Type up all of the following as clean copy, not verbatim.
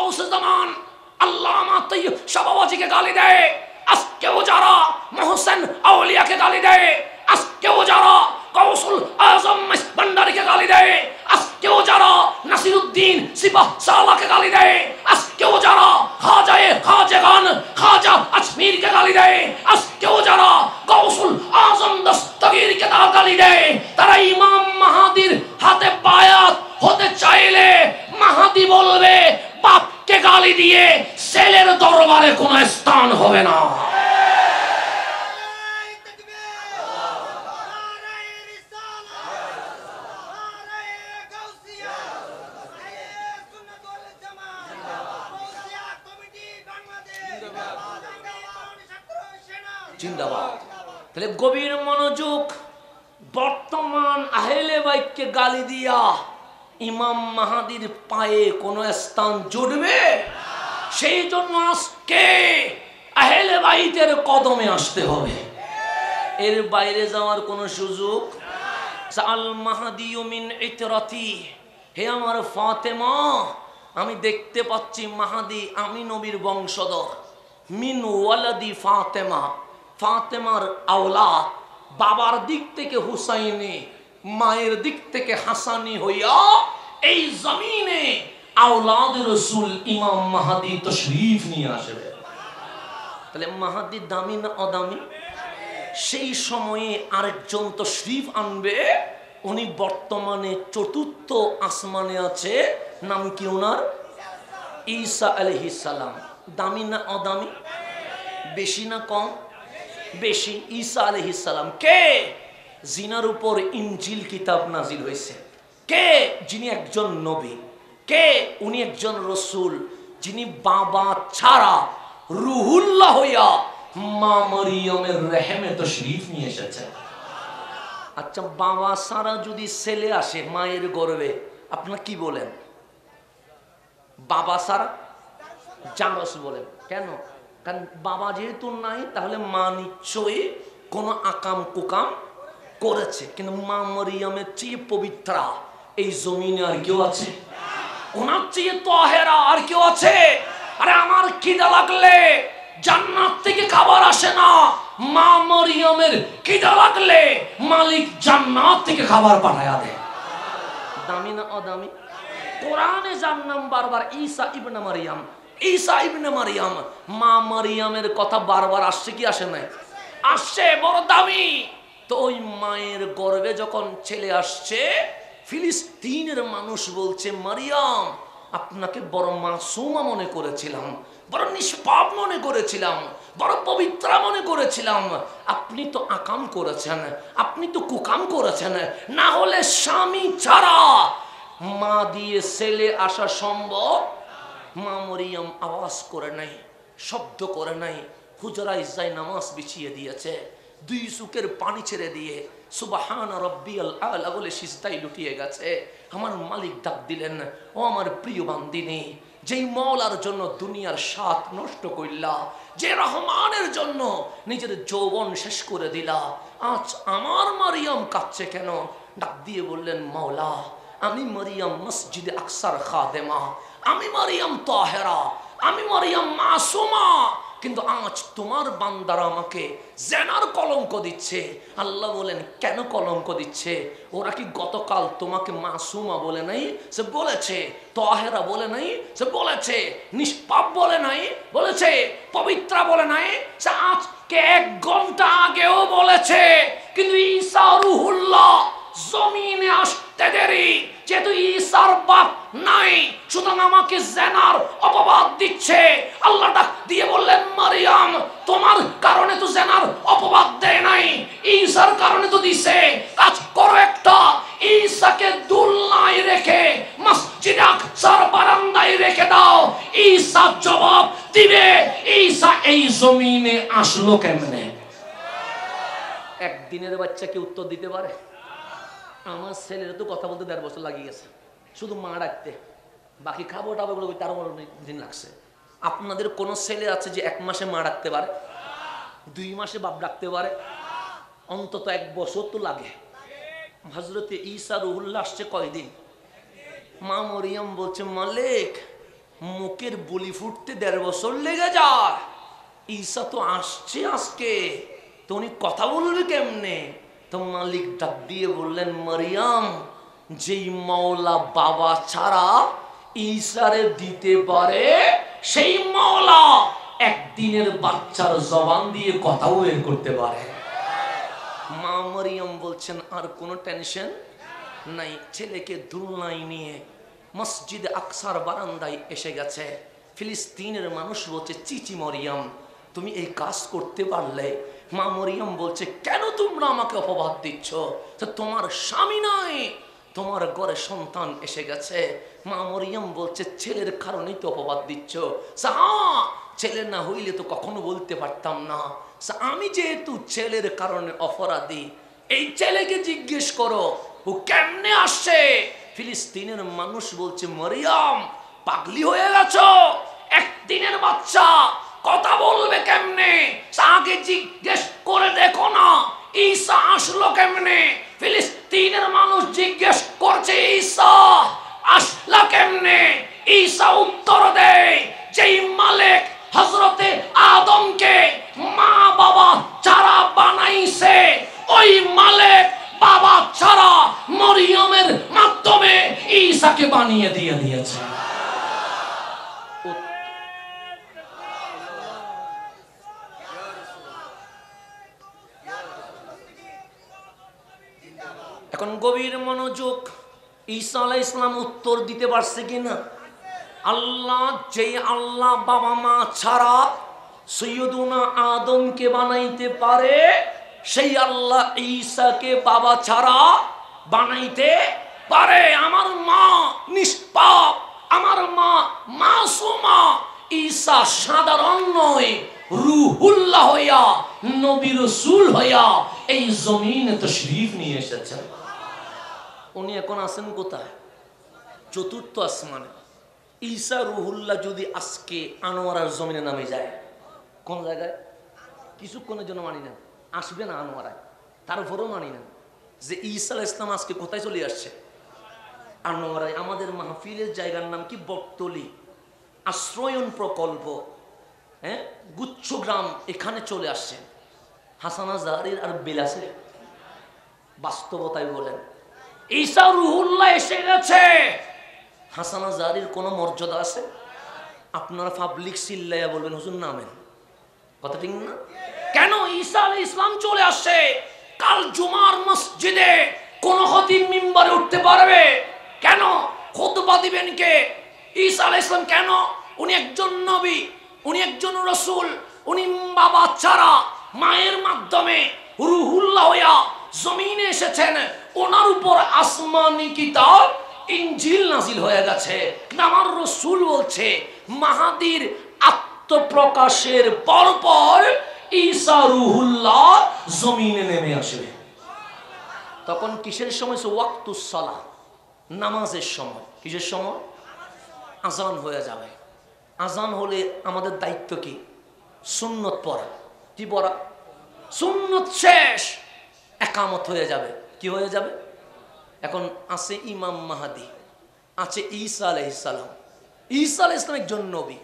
গাউসে জামান আল্লামা তৈয়ব শাহবাজিকে গালি দেয়, আজকেও যারা মোহসেন আউলিয়াকে গালি দেয়, আজকেও যারা গাউসুল আজম ভান্ডারীকে গালি দেয়, আজকেও যারা নাসিরউদ্দিন সিপাহ সালাহকে গালি দেয়, আজকেও যারা খাজাগান খাজা আজমিরকে গালি দেয়, আজকেও যারা গাউসুল আজম দস্তগীরকে গালি দেয়, তারা ইমাম মাহাদির হাতে বায়াত হতে চাইলে মাহাদি বলবে বাপকে গালি দিয়ে ছেলের দরবারে কোনো স্থান হবে না। জিন্দাবাদ। তাহলে গভীর মনোযোগ। বর্তমান আহলে বাইতকে গালি দিয়া ইমাম মাহাদির পায়ে কোনো স্থান জুটবে? সেই জন্য আজকে আহলে বাইতের কদমে আসতে হবে, এর বাইরে যাওয়ার কোনো সুযোগ। আল মাহাদিউ মিন ইতরাতি, হে আমার ফাতেমা, আমি দেখতে পাচ্ছি মাহাদি আমি নবীর বংশধর। মিন ওয়ালাদি ফাতেমা, ফাতেমার আওলাদ, বাবার দিক থেকে হুসাইনি, মায়ের দিক থেকে হাসানি হইয়া এই জমিনে আওলাদ রাসূল ইমাম মাহাদি তশরীফ নিয়ে আসবে। তাহলে মাহাদি দামি না অদামি? সেই সময়ে আরেকজন তশরীফ আনবে, উনি বর্তমানে চতুর্থ আসমানে আছে, নাম কি ওনার? ঈসা আলাইহিস সালাম। দামি না অদামি? বেশি না কম? বেশি। ঈসা আলাইহিস সালাম কে? জিনার উপর ইনজিল কিতাব নাজিল হয়েছে। কে? যিনি একজন নবী। কে? উনি একজন রসুল, যিনি বাবা ছাড়া রুহুল্লাহ হইয়া মা মরিয়মের রেহেমে তশরীফ নিয়ে এসেছেন। আচ্ছা, বাবা ছাড়া যদি ছেলে আসে মায়ের গর্ভে, আপনারা কি বলেন? বাবা ছাড়া জানস বলেন। কেন? কারণ বাবা যেহেতু নাই, তাহলে মা নিশ্চয়ই কোনো আকাম কুকাম করেছে। কিন্তু মা মরিয়মের চেয়ে পবিত্রা এই জমিনে আর কেউ আছে? ওনার চেয়ে তাহেরা আর কেউ আছে? আরে আমার খিদা লাগলে জান্নাত থেকে খাবার আসে না, মা মরিয়মের খিদা লাগলে মালিক জান্নাত থেকে খাবার পাঠায়া দেয়। দামি না অদামি? কোরআনে যার নাম বারবার ঈসা ইবনে মারিয়াম, ঈসা ইবনে মারিয়াম, মা মারিয়ামের কথা বারবার আসছে কি আসে নাই? আসছে, বড় দামি। তো ওই মায়ের গর্ভে যখন ছেলে আসছে, ফিলিস্তিনের মানুষ বলছে, মারিয়াম আপনাকে বড় মাসুমা মনে করেছিলাম, বড় নিষ্পাপ মনে করেছিলাম, বড় পবিত্রা মনে করেছিলাম। আপনি তো আকাম করেছেন, আপনি তো কুকাম করেছেন, না হলে স্বামী ছাড়া মা দিয়ে ছেলে আসা সম্ভব? মা মরিয়ম আওয়াজ করে নাই, শব্দ করে নাই, হুজরায় যাই নামাজ বিছিয়ে দিয়েছে, দুই চোখের পানি ছেড়ে দিয়ে সুবহান রাব্বিয়াল আলা বলে সিজদায় লুটিয়ে গেছে। আমার মালিক ডাক দিলেন, ও আমার প্রিয় বান্দিনী, যেই মওলার জন্য দুনিয়ার স্বাদ নষ্ট কইলা, যে রহমানের জন্য নিজের যৌবন শেষ করে দিলা, আজ আমার মারিয়াম কাঁদছে কেন? ডাক দিয়ে বললেন, মাওলা আমি মারিয়াম মসজিদে আকসার খাদেমা, আমি মারিয়াম তাহেরা, আমি মারিয়াম মাসুমা, কিন্তু আজ তোমার বান্দারা আমাকে জেনার কলঙ্ক দিচ্ছে। আল্লাহ বলেন, কেন কলঙ্ক দিচ্ছে? ওরা কি গতকাল তোমাকে মাসুমা বলে নাই? সে বলেছে। তাহেরা বলে নাই? সে বলেছে। নিষ্পাপ বলে নাই? বলেছে। পবিত্রা বলে নাই? সে আজকে 1 ঘন্টা আগেও বলেছে। কিন্তু ঈসা রুহুল্লাহ জমিনে আসতে দেরি, যেহেতু ঈসার বাপ নাই, সুতরাং আমাকে জেনার অপবাদ দিচ্ছে। আল্লাহ ডাক দিয়ে বললেন, মারিয়াম তোমার কারণে তো জেনার অপবাদ দেয় নাই, ঈসার কারণে তো দিছে। কাজ করো একটা, ঈসাকে দুলনায় রেখে মসজিদে আকসার বারান্দায় রেখে দাও, ঈসা জবাব দিবে ঈসা এই জমিনে আসলো কেমনে। একদিনের বাচ্চা কি উত্তর দিতে পারে? আমার ছেলের তো কথা বলতে 1.5 বছর লাগিয়ে গেছে, শুধু মা ডাকতে, বাকি খাবো টাবো বলে তারও দিন লাগছে। আপনাদের কোন ছেলে আছে যে 1 মাসে মা ডাকতে পারে, 2 মাসে বাপ ডাকতে পারে? অন্তত 1 বছর তো লাগে। হযরতে ঈসা রুহুল্লাহ আসছে কয়দিন? মা মরিয়ম বলছে, মালিক মুখের বুলি ফুটতে 1.5 বছর লেগে যায়। ঈসা তো আসছে আজকে, তো উনি কথা বলবে কেমনে? তো মালিক ডাক দিয়ে বললেন, মারিয়াম, যেই মাওলা বাবা ছাড়া ঈসারে দিতে পারে, সেই মাওলা একদিনের বাচ্চার জবান দিয়ে কথাও বের করতে পারে। মা মারিয়াম বলছেন, আর কোনো টেনশন নাই। ছেলেকে দুলনায় নিয়ে মসজিদে আকসার বারান্দায় এসে গেছে। ফিলিস্তিনের মানুষ বলছে, চিচি মরিয়াম, তুমি এই কাজ করতে পারলে? মা মরিয়াম বলছে, কেন তোমরা আমাকে অপবাদ দিচ্ছ? তো তোমার স্বামী নাই, তোমার ঘরে সন্তান এসে গেছে। মা মরিয়াম বলছে, ছেলের কারণেই তো অপবাদ দিচ্ছ। হ্যাঁ, ছেলে না হইলে তো কখনো বলতে পারতাম না। আমি যেহেতু ছেলের কারণে অপরাধী, এই ছেলেকে জিজ্ঞেস করো ও কেমনে আসছে। ফিলিস্তিনের মানুষ বলছে, মরিয়াম, পাগলি হয়ে গেছো? একদিনের বাচ্চা কথা বলবে কেমনে? আগে জিজ্ঞেস করে দেখো না ঈসা আসলো কেমনে। ফিলিস্তিনের মানুষ জিজ্ঞেস করছে, ঈসা আসলা কেমনে? ঈসা উত্তর দেয়, যেই মালিক হযরতে আদমকে মা বাবা ছাড়া বানাইছে, ওই মালিক বাবা ছাড়া মরিয়মের মাধ্যমে ঈসাকে বানিয়ে দিয়েছে। এখন গভীর মনোযোগ, ঈসা আলাইহিস সালাম উত্তর দিতে পারছে কিনা? আল্লাহ, যেই আল্লাহ বাবা মা ছাড়া সৈয়দুনা আদমকে বানাইতে পারে, সেই আল্লাহ ঈসাকে বাবা ছাড়া বানাইতে পারে। আমার মা নিষ্পাপ, আমার মা মাসুমা। ঈসা সাধারণ নয়, রূহুল্লাহ হইয়া, নবী রাসূল হইয়া এই জমিনে তাশরীফ নিয়ে এসেছেন। উনি এখন আছেন কোথায়? চতুর্থ আসমানে। ঈসা রূহুল্লাহ যদি আজকে আনোয়ারার জমিনে নামে যায়, কোন জায়গায়? কিছুক্ষণের জন্য মানি না, আসবে না আনোয়ারায়, তারপরেও মানি না যে ঈসা আলাইহিস সালাম আজকে কোথায় চলে আসছে? আনোয়ারায়। আমাদের মাহফিলের জায়গার নাম কি? বটতলী আশ্রয়ন প্রকল্প, হ্যাঁ, গুচ্ছগ্রাম, এখানে চলে আসছে। হাসানা জাহারির আর বিলাসের বাস্তবতায় বলেন, ঈসা রূহুল্লাহ এসে গেছে। হাসানা জাহারির কোনো মর্যাদা আছে? আপনারা পাবলিক চিল্লাইয়া বলবেন, হুজুর নামেন, কথা ঠিক না? কেন ঈসা আলাইহিস সালাম চলে আসছে? কাল জুমার মসজিদে কোন খতিব মিম্বরে উঠতে পারবে? কেন? খুতবা দিবেন কে? ঈসা আলাইহিস সালাম। কেন? উনি একজন নবী, উনি একজন রাসূল, উনি বাবা ছাড়া মায়ের মাধ্যমে রূহুল্লাহ হইয়া জমিনে এসেছেন। ওনার উপর আসমানি কিতাব ইনজিল নাজিল হয়ে গেছে। আমার রাসূল বলছে, মাহাদির আত্মপ্রকাশের পরপর ঈসা রূহুল্লাহ জমিনে নেমে আসবে। তখন কিসের সময়? ওয়াক্তুস সালাহ, নামাজের সময়। কিসের সময়? আজান হয়ে যাবে। আজান হলে আমাদের দায়িত্ব কি? সুন্নত পড়া। কি পড়া? সুন্নত শেষ, একামত হয়ে যাবে। কি হয়ে যাবে? এখন আছে ইমাম মাহাদি, আছে ঈসা আলাইহিস সালাম। ঈসা আলাইহিস সালাম একজন নবী,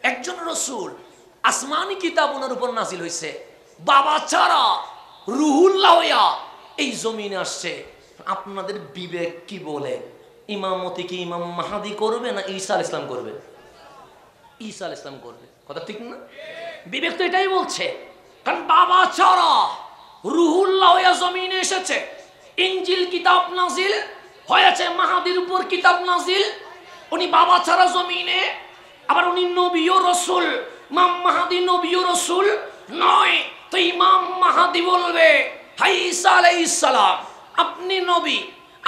একজন রাসূল, আসমানি কিতাব ওনার উপর নাজিল হয়েছে। বাবা ছাড়া রূহুল্লাহ হইয়া এই জমিনে আসছে। আপনাদের বিবেক কি বলে? ইমামতি কি ইমাম মাহাদি করবে না ঈসা আলাইহিস সালাম করবে? ঈসা আলাইহিস সালাম করবে। কথা ঠিক না? বিবেক তো এটাই বলছে। কারণ বাবা ছাড়া রূহুল্লাহ হইয়া জমিনে এসেছে। ইনজিল কিতাব নাজিল হয়েছে, মাহাদির উপর কিতাব নাজিল। উনি বাবা ছাড়া জমিনে, আবার উনি নবী ও রাসূল। ইমাম মাহাদি নবী ও রাসূল নয়। তো ইমাম মাহাদি বলবে, হাই ঈসা আলাইহিস সালাম, আপনি নবী,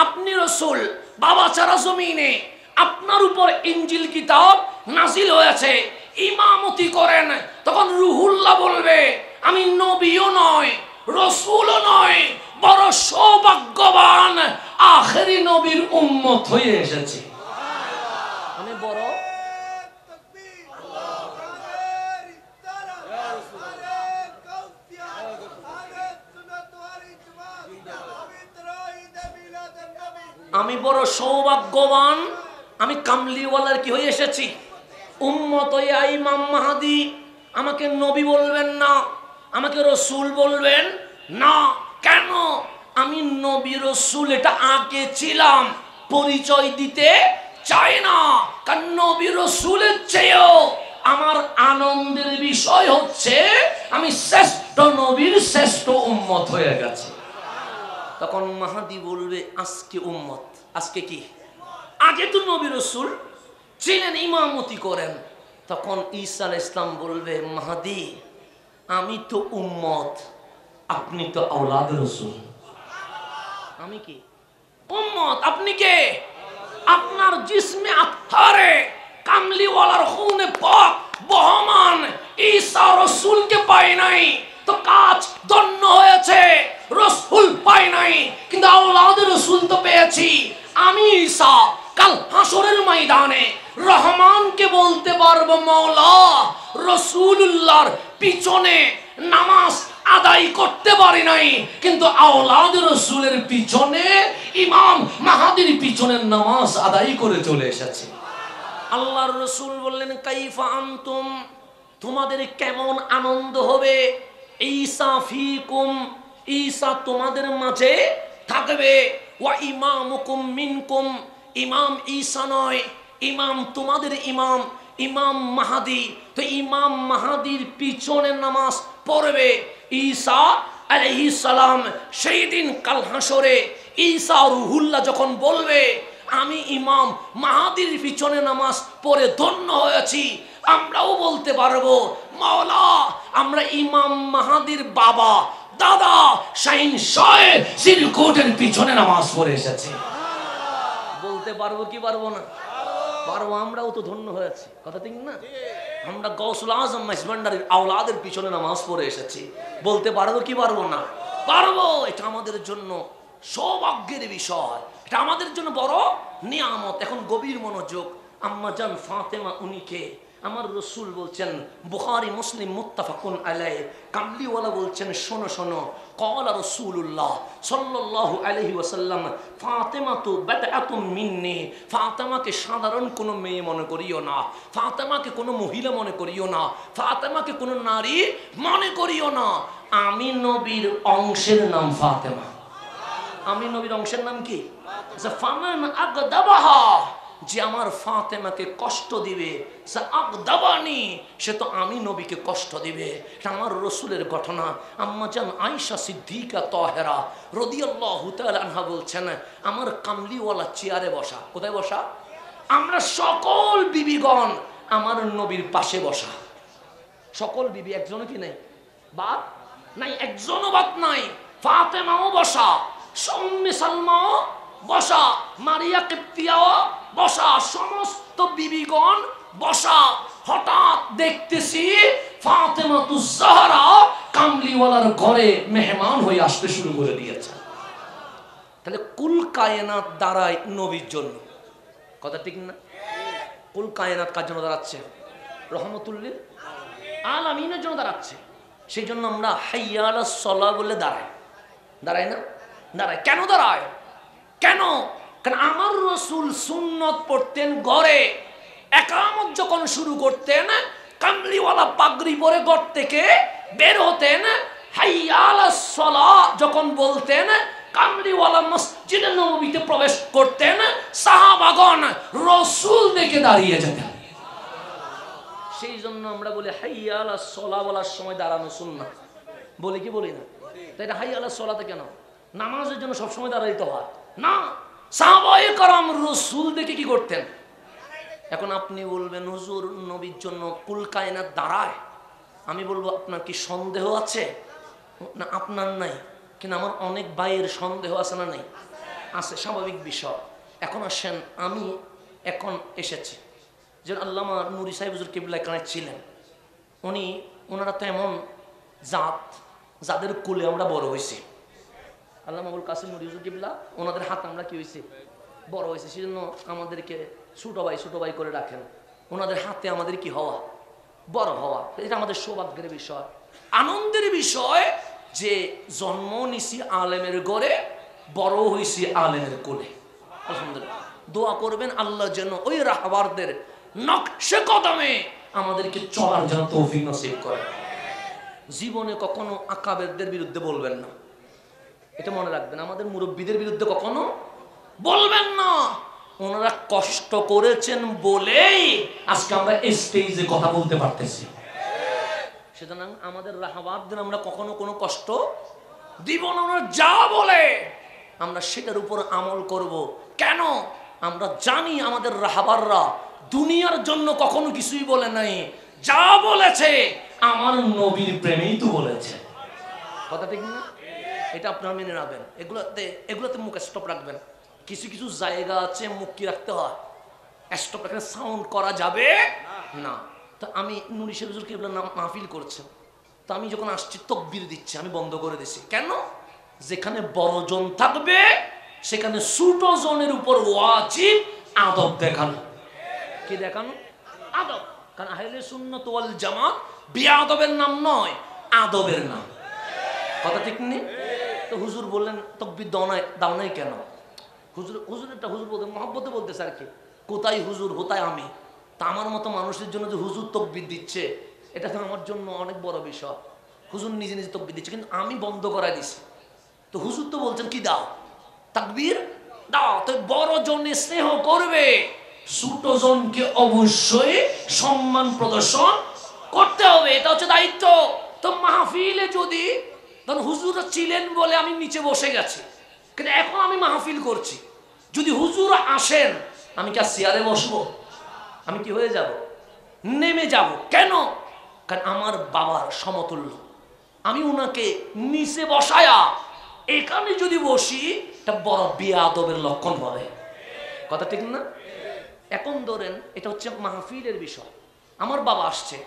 আপনি রাসূল, বাবা ছাড়া জমিনে আপনার উপর ইনজিল কিতাব নাজিল হয়েছে, ইমামতি করেন। তখন রূহুল্লাহ বলবে, আমি নবীও নয়, রাসূলও নয়, বড় সৌভাগ্যবান, আখেরি নবীর উম্মত হয়ে এসেছি। আমি বড় আমি বড় সৌভাগ্যবান, আমি কামলিওয়ালার কি হয়ে এসেছি? উম্মত ইয়া ইমাম মাহদি, আমাকে নবী বলবেন না, আমাকে রসুল বলবেন না। কেন? আমি নবী রসুল এটা আগে ছিলাম, পরিচয় দিতে চাই না। কারণ নবী রসুলের চেয়েও আমার আনন্দের বিষয় হচ্ছে আমি শ্রেষ্ঠ নবীর শ্রেষ্ঠ উম্মত হয়ে গেছে। তখন মাহাদি বলবে আজকে উম্মত, আজকে কি? আগে তো নবী রসুল ছিলেন, ইমামতি করেন। তখন ঈসা আলাইহিস সালাম বলবে মাহাদি আমি তো উম্মত, আপনি তো আওলাদ রসুল। আমি কি? উম্মত। আপনি কে? আপনার জিসমে আতহারে কামলিওয়ালার খুনে পাক বহমান ঈসা রসুলকে পাই নাই, তো কাজ ধন্য হয়েছে। রসুল পাই নাই কিন্তু আওলাদ রসুল তো পেয়েছি। আমি ঈসা কাল হাসরের ময়দানে রহমানকে বলতে পারবো মওলা রসুলুল্লাহর পিছনে নামাজ আদায় করতে পারি নাই, কিন্তু আওলাদ রসুলের পিছনে ইমাম মাহাদির পিছনে নামাজ আদায় করে চলে এসেছে। আল্লাহর রসুল বললেন কাইফা আনতুম, তোমাদের কেমন আনন্দ হবে। ঈসা ফিকুম, ঈসা তোমাদের মাঝে থাকবে। ওয়া ইমামুকুম মিনকুম, ইমাম ঈসা নয়, ইমাম তোমাদের ইমাম, ইমাম মাহাদি। তো ইমাম মাহাদির পিছনে নামাজ পড়বে ঈসা আলাইহিস সালাম। সেই দিন কাল হাসরে ঈসা রুহুল্লাহ যখন বলবে আমি ইমাম মাহাদির পিছনে নামাজ পড়ে ধন্য হয়েছি, আমরাও বলতে পারবো মাওলা আমরা ইমাম মাহাদির বাবা দাদা শাহিন শাহ সিরকুটের পিছনে নামাজ পড়ে এসেছি। বলতে পারবো কি পারবো না? পারবো। আমরাও তো ধন্য হয়েছি, কথা ঠিক না? আমরা গৌসুল আজম মাইজভান্ডারির আওলাদের পিছনে নামাজ পড়ে এসেছি। বলতে পারবো কি পারবো না? পারবো। এটা আমাদের জন্য সৌভাগ্যের বিষয়, এটা আমাদের জন্য বড় নিয়ামত। এখন গভীর মনোযোগ। আম্মা জান ফাতেমা উনিকে আমার রসুল বলছেন, বুখারী মুসলিম মুত্তাফাকুন আলাইহি, কামলিওয়ালা বলছেন শোনো শোনো, ক্বালা রাসূলুল্লাহ সাল্লাল্লাহু আলাইহি ওয়াসাল্লাম ফাতেমাতু বাদআতুম মিন্নি, ফাতেমাকে সাধারণ কোনো মেয়ে মনে করিও না, ফাতেমাকে কোনো মহিলা মনে করিও না, ফাতেমাকে কোনো নারী মনে করিও না। আমি নবীর অংশের নাম ফাতেমা। আমি নবীর অংশের নাম কি? ফামান আগদাবাহা, যে আমার ফাতেমাকে কষ্ট দিবে, সে তো আমি নবীকে কষ্ট দিবে। এটা আমার রসুলের ঘটনা। আম্মা জান আয়েশা সিদ্দিকা তাহেরা রাদিয়াল্লাহু তাআলা আনহা বলছেন আমার কামলিওয়ালা চেয়ারে বসা। কোথায় বসা? আমরা সকল বিবিগণ আমার নবীর পাশে বসা। সকল বিবি, একজনও কি নাই বাদ নাই, একজনও বাদ নাই। ফাতেমাও বসা, উম্মে সালমাও বসা, মারিয়া কিপ্তিয়াও বসা, সমস্ত বিবিগণ বসা। হঠাৎ দেখতেছি ফাতেমাতুজ জাহরা কামলিওয়ালার ঘরে মেহমান হয়ে আসতে শুরু করে দিয়েছে। তাহলে কুল কায়নাত দাঁড়ায় নবীর জন্য, কথা ঠিক না? কুল কায়নাত কার জন্য দাঁড়াচ্ছে? রহমতুল্লিল আলামিনের জন্য দাঁড়াচ্ছে। সেই জন্য আমরা হাইয়া আলাস সালাহ বলে দাঁড়াই। দাঁড়াই না? দাঁড়ায়। কেন দাঁড়ায়? কেন? কারণ আমার রসুল সুন্নত পড়তেন ঘরে, একামত যখন শুরু করতেন কামলিওয়ালা পাগড়ি পরে ঘর থেকে বের হতেন, হাইয়া আলাস সালাহ যখন বলতেন কামলিওয়ালা মসজিদে নববীতে প্রবেশ করতেন, সাহাবাগণ রসুল দেখে দাঁড়িয়ে যেতেন। সেই জন্য আমরা বলি হাইয়া আলাস সালাহ বলার সময় দাঁড়ানো সুন্নাত। বলি কি বলি না? তাই এটা হাইয়া আলাস সালাতে কেন? নামাজের জন্য সবসময় দাঁড়াইতে হয় না। সাহাবায়ে কেরাম রসুল দেখে কি করতেন? এখন আপনি বলবেন হুজুর নবীর জন্য কুল কায়নাত দাঁড়ায়। আমি বলবো আপনার কি সন্দেহ আছে? না আপনার নাই, কিন্তু আমার অনেক ভাইয়ের সন্দেহ আছে না? নাই, আছে, স্বাভাবিক বিষয়। এখন আসেন, আমি এখন এসেছি যে আল্লামা নুরি সাহেব হুজুর কিবলায় কানেক্ট ছিলেন, ওনারা তো এমন জাত যাদের কুলে আমরা বড় হয়েছি। আল্লামা আবুল কাসিম নুরি হুজুর কিবলা, ওনাদের হাত আমরা কি হয়েছি? বড় হয়েছে। সেজন্য আমাদেরকে ছোট ভাই করে রাখেন। ওনাদের হাতে আমাদের কি হওয়া? বড় হওয়া। এটা আমাদের সৌভাগ্যের বিষয়, আনন্দের বিষয় যে জন্ম নিছি আলেমের ঘরে, বড় হয়েছি আলেমের কোলে। আলহামদুলিল্লাহ। দোয়া করবেন আল্লাহ যেন ওই রাহবারদের নকশে কদমে আমাদেরকে চলার জন্য তৌফিক নসিব করে। জীবনে কখনো আকাবেরদের বিরুদ্ধে বলবেন না, এটা মনে রাখবেন। আমাদের মুরব্বীদের বিরুদ্ধে কখনো বলবেন না। ওনারা কষ্ট করেছেন বলেই আজকে আমরা স্টেজে কথা বলতে পারতেছি। সুতরাং আমাদের রাহাবারদের আমরা কখনো কোনো কষ্ট দিব না। ওনারা যা বলে আমরা সেটার উপর আমল করব। কেন? আমরা জানি আমাদের রাহাবাররা দুনিয়ার জন্য কখনো কিছুই বলে নাই, যা বলেছে আমার নবীর প্রেমেই তো বলেছে। কথা ঠিক না? এটা আপনারা মেনে রাখবেন। এগুলোতে মুখ স্টপ রাখবেন। কিছু কিছু জায়গা আছে মুখ কি রাখতে হয়, স্টপ রাখলে সাউন্ড করা যাবে না। তো আমি নুরি শেখ হুজুর কেবলা মাহফিল করছেন, তো আমি যখন আসছি তাকবীর দিচ্ছি, আমি বন্ধ করে দিছি। কেন? যেখানে বড় জন থাকবে সেখানে ছোট জনের উপর ওয়াজিব আদব দেখানো। কি দেখানো? আদব। কারণ আহলে সুন্নাত ওয়াল জামাত বেয়াদবের নাম নয়, আদবের নাম। কথা ঠিক নেই? তো হুজুর বললেন তাকবীর দাও নাই কেন? হুজুরেরটা হুজুর বলতে মহব্বতে বলতেছে আর কি। কোথায় হুজুর, কোথায় আমি? তা আমার মতো মানুষের জন্য যে হুজুর তাকবীর দিচ্ছে, এটা তো আমার জন্য অনেক বড় বিষয়। হুজুর নিজে নিজে তাকবীর দিচ্ছে, কিন্তু আমি বন্ধ করাই দিছি। তো হুজুর তো বলছেন কি দাও, তাকবীর দাও। তো বড় জনে স্নেহ করবে, ছোট জনকে অবশ্যই সম্মান প্রদর্শন করতে হবে। এটা হচ্ছে দায়িত্ব। তো মাহফিলে যদি ধরুন হুজুর ছিলেন বলে আমি নিচে বসে গেছি, কিন্তু এখন আমি মাহফিল করছি, যদি হুজুর আসেন আমি কি আর চেয়ারে বসবো? আমি কি হয়ে যাব? নেমে যাব। কেন? কারণ আমার বাবার সমতুল্য, আমি উনাকে নিচে বসায়া এখানে যদি বসি, এটা বড় বেয়াদবের লক্ষণ হবে। কথা ঠিক না? এখন ধরেন এটা হচ্ছে মাহফিলের বিষয়। আমার বাবা আসছে,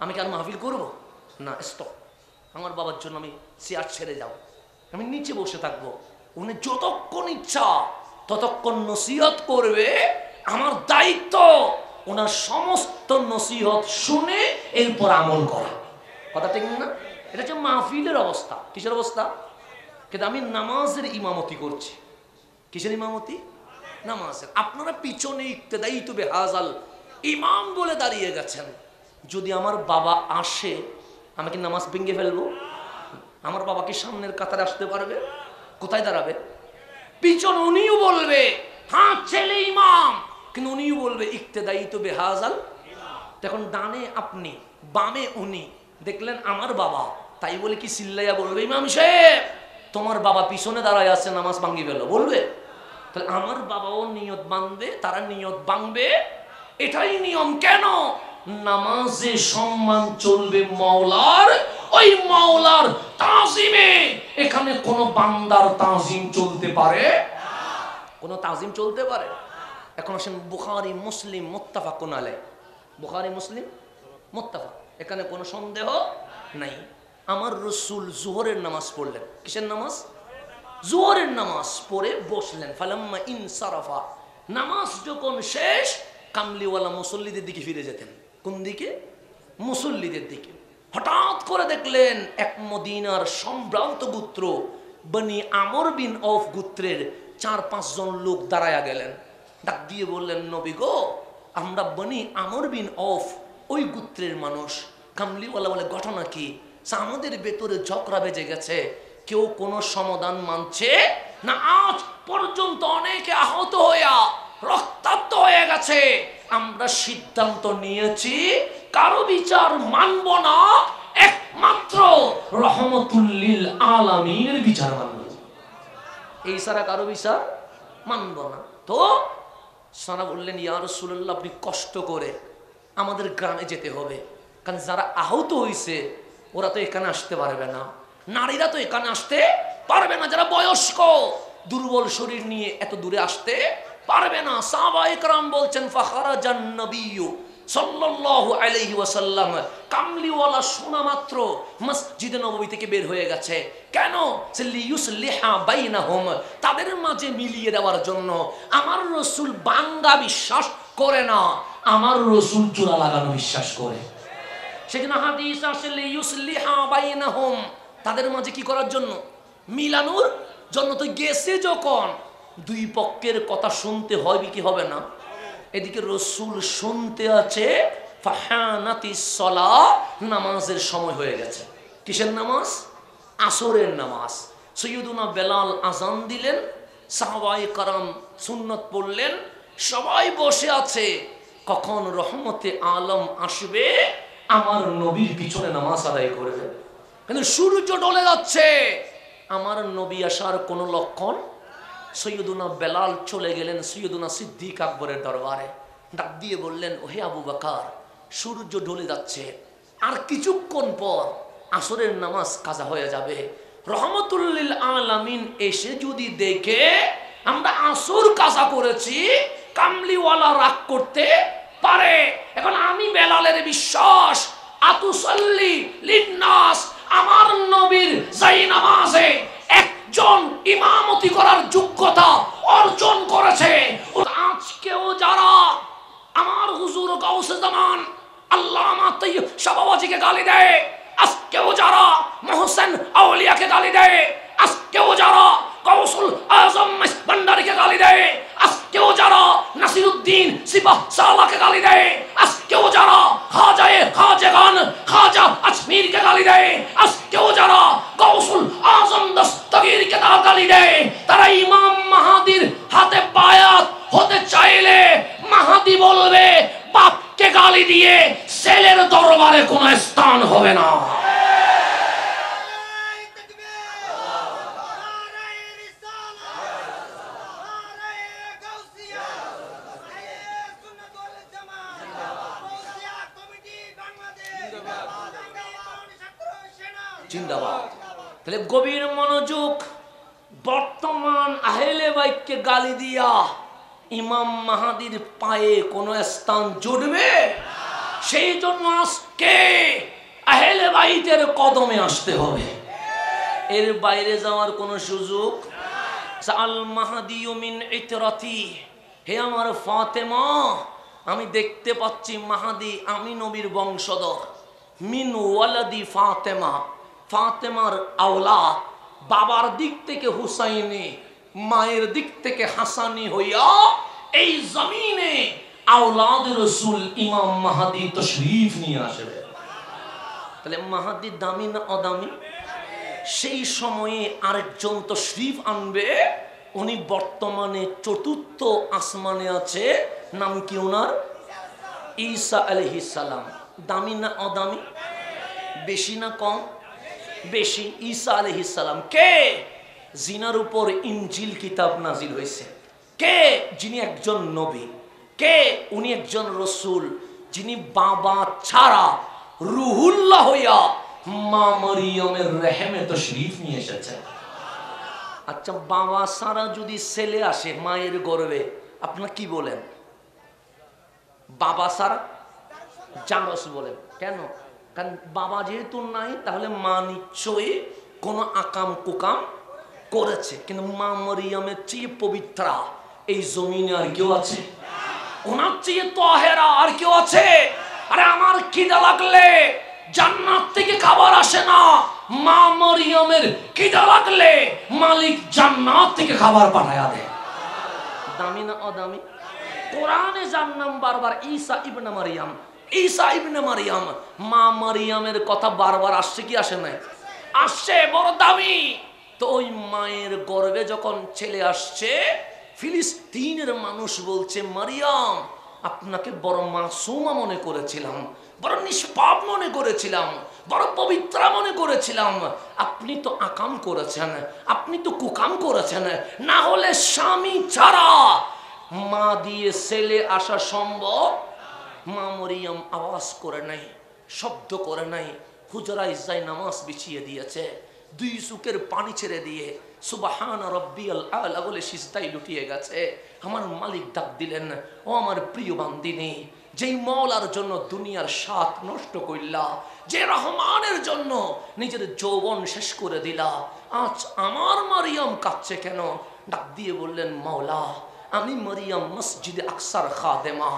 আমি কি আর মাহফিল করব না? স্টপ। আমার বাবার জন্য আমি চেয়ার ছেড়ে যাব, আমি নিচে বসে থাকবো। উনি যতক্ষণ ইচ্ছা ততক্ষণ নসিহত করবে। আমার দায়িত্ব ওনার সমস্ত নসিহত শুনে এরপর আমল করা। কথা ঠিক না? এটা হচ্ছে মাহফিলের অবস্থা। কিসের অবস্থা? কিন্তু আমি নামাজের ইমামতি করছি। কিসের ইমামতি? নামাজের। আপনারা পিছনে ইক্তেদাই তো বেহাজাল ইমাম বলে দাঁড়িয়ে গেছেন। যদি আমার বাবা আসে, আমি কি নামাজ ভেঙে ফেলবো? আমার বাবা কি সামনের কাতারে আসতে পারবে? কোথায় দাঁড়াবে? পিছনে। উনিও বলবে হ্যাঁ ছেলে ইমাম, কিন্তু উনিও বলবে ইক্তেদাই তো বেহাজাল। তখন ডানে আপনি, বামে উনি, দেখলেন আমার বাবা, তাই বলে কি চিল্লাইয়া বলবে ইমাম সাহেব তোমার বাবা পিছনে দাঁড়ায় আছে, নামাজ ভাঙি ফেলো? বলবে? তাহলে আমার বাবাও নিয়ত বাঁধবে, তারা নিয়ত ভাঙবে, এটাই নিয়ম। কেন? নামাজে সম্মান চলবে মাওলার, ওই মাওলার তাজিমে। এখানে কোন বান্দার তাজিম চলতে পারে? কোন তাজিম চলতে পারে? এখন আসেন বুখারী মুসলিম মুত্তাফাকুন আলাইহ। বুখারী মুসলিম মুত্তাফাক, এখানে কোনো সন্দেহ নাই। আমার রাসূল যোহরের নামাজ পড়লেন। কিসের নামাজ? যোহরের নামাজ পড়ে বসলেন। ফালাম্মা ইনসারাফা, নামাজ যখন শেষ, কামলিওয়ালা মুসল্লিদের দিকে ফিরে যেতেন। কোন দিকে? মুসল্লিদের দিকে। হঠাৎ করে দেখলেন এক মদিনার সম্ভ্রান্ত গোত্র বনি আমর বিন আওফ গোত্রের 4-5 জন লোক দাঁড়ায়া গেলেন। ডাক দিয়ে বললেন নবী গো, আমরা বনি আমর বিন আওফ, ওই গোত্রের মানুষ। কামলিওয়ালা বলে ঘটনা কি? আমাদের ভেতরে ঝগড়া বেজে গেছে, কেউ কোনো সমাধান মানছে না। আজ পর্যন্ত অনেকে আহত হইয়া রক্তাক্ত হয়ে গেছে। আমরা সিদ্ধান্ত নিয়েছি কারো বিচার মানব না, একমাত্র রহমতুল লিল আলামিনের বিচার মানব। এই সারা কারো বিচার মানব না। তো সারা বললেন ইয়া রাসূলুল্লাহ, আপনি কষ্ট করে আমাদের গ্রামে যেতে হবে, কারণ যারা আহত হয়েছে ওরা তো এখানে আসতে পারবে না, নারীরা তো এখানে আসতে পারবে না, যারা বয়স্ক দুর্বল শরীর নিয়ে এত দূরে আসতে পারবে না। সাহাবায়ে কেরাম বলছেন ফাখারাজান নবিয়্যু সাল্লাল্লাহু আলাইহি ওয়াসাল্লাম, কামলিওয়ালা শোনা মাত্র মসজিদে নববী থেকে বের হয়ে গেছে। কেন? লিইউসলিহা বাইনাহুম, তাদের মাঝে মিলিয়ে দেওয়ার জন্য। আমার রাসূল বাঙ্গা বিশ্বাস করে না, আমার রাসূল জোড়া লাগানো বিশ্বাস করে। সেখানে হাদিস আসে লিইউসলিহা বাইনাহুম, তাদের মাঝে কি করার জন্য? মিলানোর জন্য। তো গেছে যখন, দুই পক্ষের কথা শুনতে হয় কি হবে না? এদিকে রসুল শুনতে আছে ফাহানাতিস সালাহ, নামাজের সময় হয়ে গেছে। কিসের নামাজ? আসরের নামাজ। সৈয়দুনা বেলাল আজান দিলেন, সাহাবায়ে কারাম সুন্নত পড়লেন, সবাই বসে আছে। কখন রহমতে আলম আসবে আমার নবীর পিছনে নামাজ আদায় করবে। কিন্তু সূর্য ঢলে যাচ্ছে, আমার নবী আসার কোনো লক্ষণ। সৈয়দুনা বেলাল চলে গেলেন সৈয়দুনা সিদ্দিক আকবরের দরবারে, ডাক দিয়ে বললেন, ওহে আবু বকর, সূর্য ঢলে যাচ্ছে, আর কিছুক্ষণ পর আসরের নামাজ কাজা হয়ে যাবে। রহমতুল্লিল আলামিন এসে যদি দেখে আমরা আসর কাজা করেছি, কামলিওয়ালা রাগ করতে পারে। এখন আমি বেলালের বিশ্বাস, আতুসাল্লি লিন্নাস, আমার নবীর যেই নামাজে একজন ইমামতি করার যোগ্যতা অর্জন করেছে, আজকেও যারা আমার হুজুর গাউসে জামান আল্লামা তাইয়্যিব শাহবাজিকে গালি দেয়, আজকেও যারা মোহসেন আউলিয়াকে গালি দেয়, আজকেও যারা গাউসুল আজম ভান্ডারীকে গালি দেয়, আজকেও যারা নাসিরউদ্দিন সিপাহ সালাহকে গালি দেয়, আজকেও যারা খাজাগান খাজা আজমিরকে গালি দেয়, আজকেও যারা গাউসুল আজম দস্তগীরকে গালি দেয়, তারা ইমাম মাহাদির হাতে বায়াত হতে চাইলে মাহাদি বলবে, বাপকে গালি দিয়ে ছেলের দরবারে কোনো স্থান হবে না। জিন্দাবাদ। তাহলে গভীর মনোযোগ। বর্তমান আহলে বাইতকে গালি দিয়া ইমাম মাহাদির পায়ে কোনো স্থান জুটবে? সেই জন্য আজকে আহলে বাইতের কদমে আসতে হবে, এর বাইরে যাওয়ার কোনো সুযোগ। আল মাহাদিয়ু মিন ইতরাতি, হে আমার ফাতেমা, আমি দেখতে পাচ্ছি মাহাদি আমি নবীর বংশধর। মিন ওয়ালাদি ফাতেমা, ফাতেমার আওলাদ, বাবার দিক থেকে হুসাইনি, মায়ের দিক থেকে হাসানি হইয়া এই জমিনে আওলাদ রাসূল ইমাম মাহাদি তশরীফ নিয়ে আসবে। তাহলে মাহাদি দামি না অদামি? সেই সময়ে আরেকজন তশরীফ আনবে, উনি বর্তমানে চতুর্থ আসমানে আছে, নাম কি ওনার? ঈসা আলাইহিস সালাম। দামি না অদামি? বেশি না কম? বেশি। ঈসা আলাইহিস সালাম কে? জিনার উপর ইনজিল কিতাব নাজিল হয়েছে। কে? যিনি একজন নবী। কে? উনি একজন রসুল, যিনি বাবা ছাড়া রুহুল্লাহ হইয়া মা মরিয়মের রেহেমে তশরীফ নিয়ে এসেছেন। আচ্ছা, বাবা ছাড়া যদি ছেলে আসে মায়ের গর্ভে, আপনারা কি বলেন? বাবা ছাড়া জানস বলেন। কেন? কারণ বাবা যেহেতু নাই, তাহলে মা নিশ্চয়ই কোনো আকাম কুকাম করেছে। কিন্তু মা মরিয়মের চেয়ে পবিত্রা এই জমিনে আর কেউ আছে? ওনার চেয়ে তাহেরা আর কেউ আছে? আরে আমার খিদা লাগলে জান্নাত থেকে খাবার আসে না, মা মরিয়মের খিদা লাগলে মালিক জান্নাত থেকে খাবার পাঠায়া দেয়। দামি না অদামি? কোরআনে যার নাম বারবার ঈসা ইবনে মারিয়াম, ঈসা ইবনে মারিয়াম, মা মারিয়ামের কথা বারবার আসছে কি আসে নাই? আসছে, বড় দামি। তো ওই মায়ের গর্ভে যখন ছেলে আসছে, ফিলিস্তিনের মানুষ বলছে, মারিয়াম আপনাকে বড় মাসুমা মনে করেছিলাম, বড় নিষ্পাপ মনে করেছিলাম, বড় পবিত্রা মনে করেছিলাম। আপনি তো আকাম করেছেন, আপনি তো কুকাম করেছেন, না হলে স্বামী ছাড়া মা দিয়ে ছেলে আসা সম্ভব? মা মরিয়ম আওয়াজ করে নাই, শব্দ করে নাই, হুজরায় যাই নামাজ বিছিয়ে দিয়েছে, দুই চোখের পানি ছেড়ে দিয়ে সুবহান রাব্বিয়াল আলা বলে সিজদায় লুটিয়ে গেছে। আমার মালিক ডাক দিলেন, ও আমার প্রিয় বান্দিনী, যেই মওলার জন্য দুনিয়ার স্বাদ নষ্ট কইলা, যে রহমানের জন্য নিজের যৌবন শেষ করে দিলা, আজ আমার মারিয়াম কাঁদছে কেন? ডাক দিয়ে বললেন, মাওলা আমি মারিয়াম মসজিদে আকসার খাদেমা,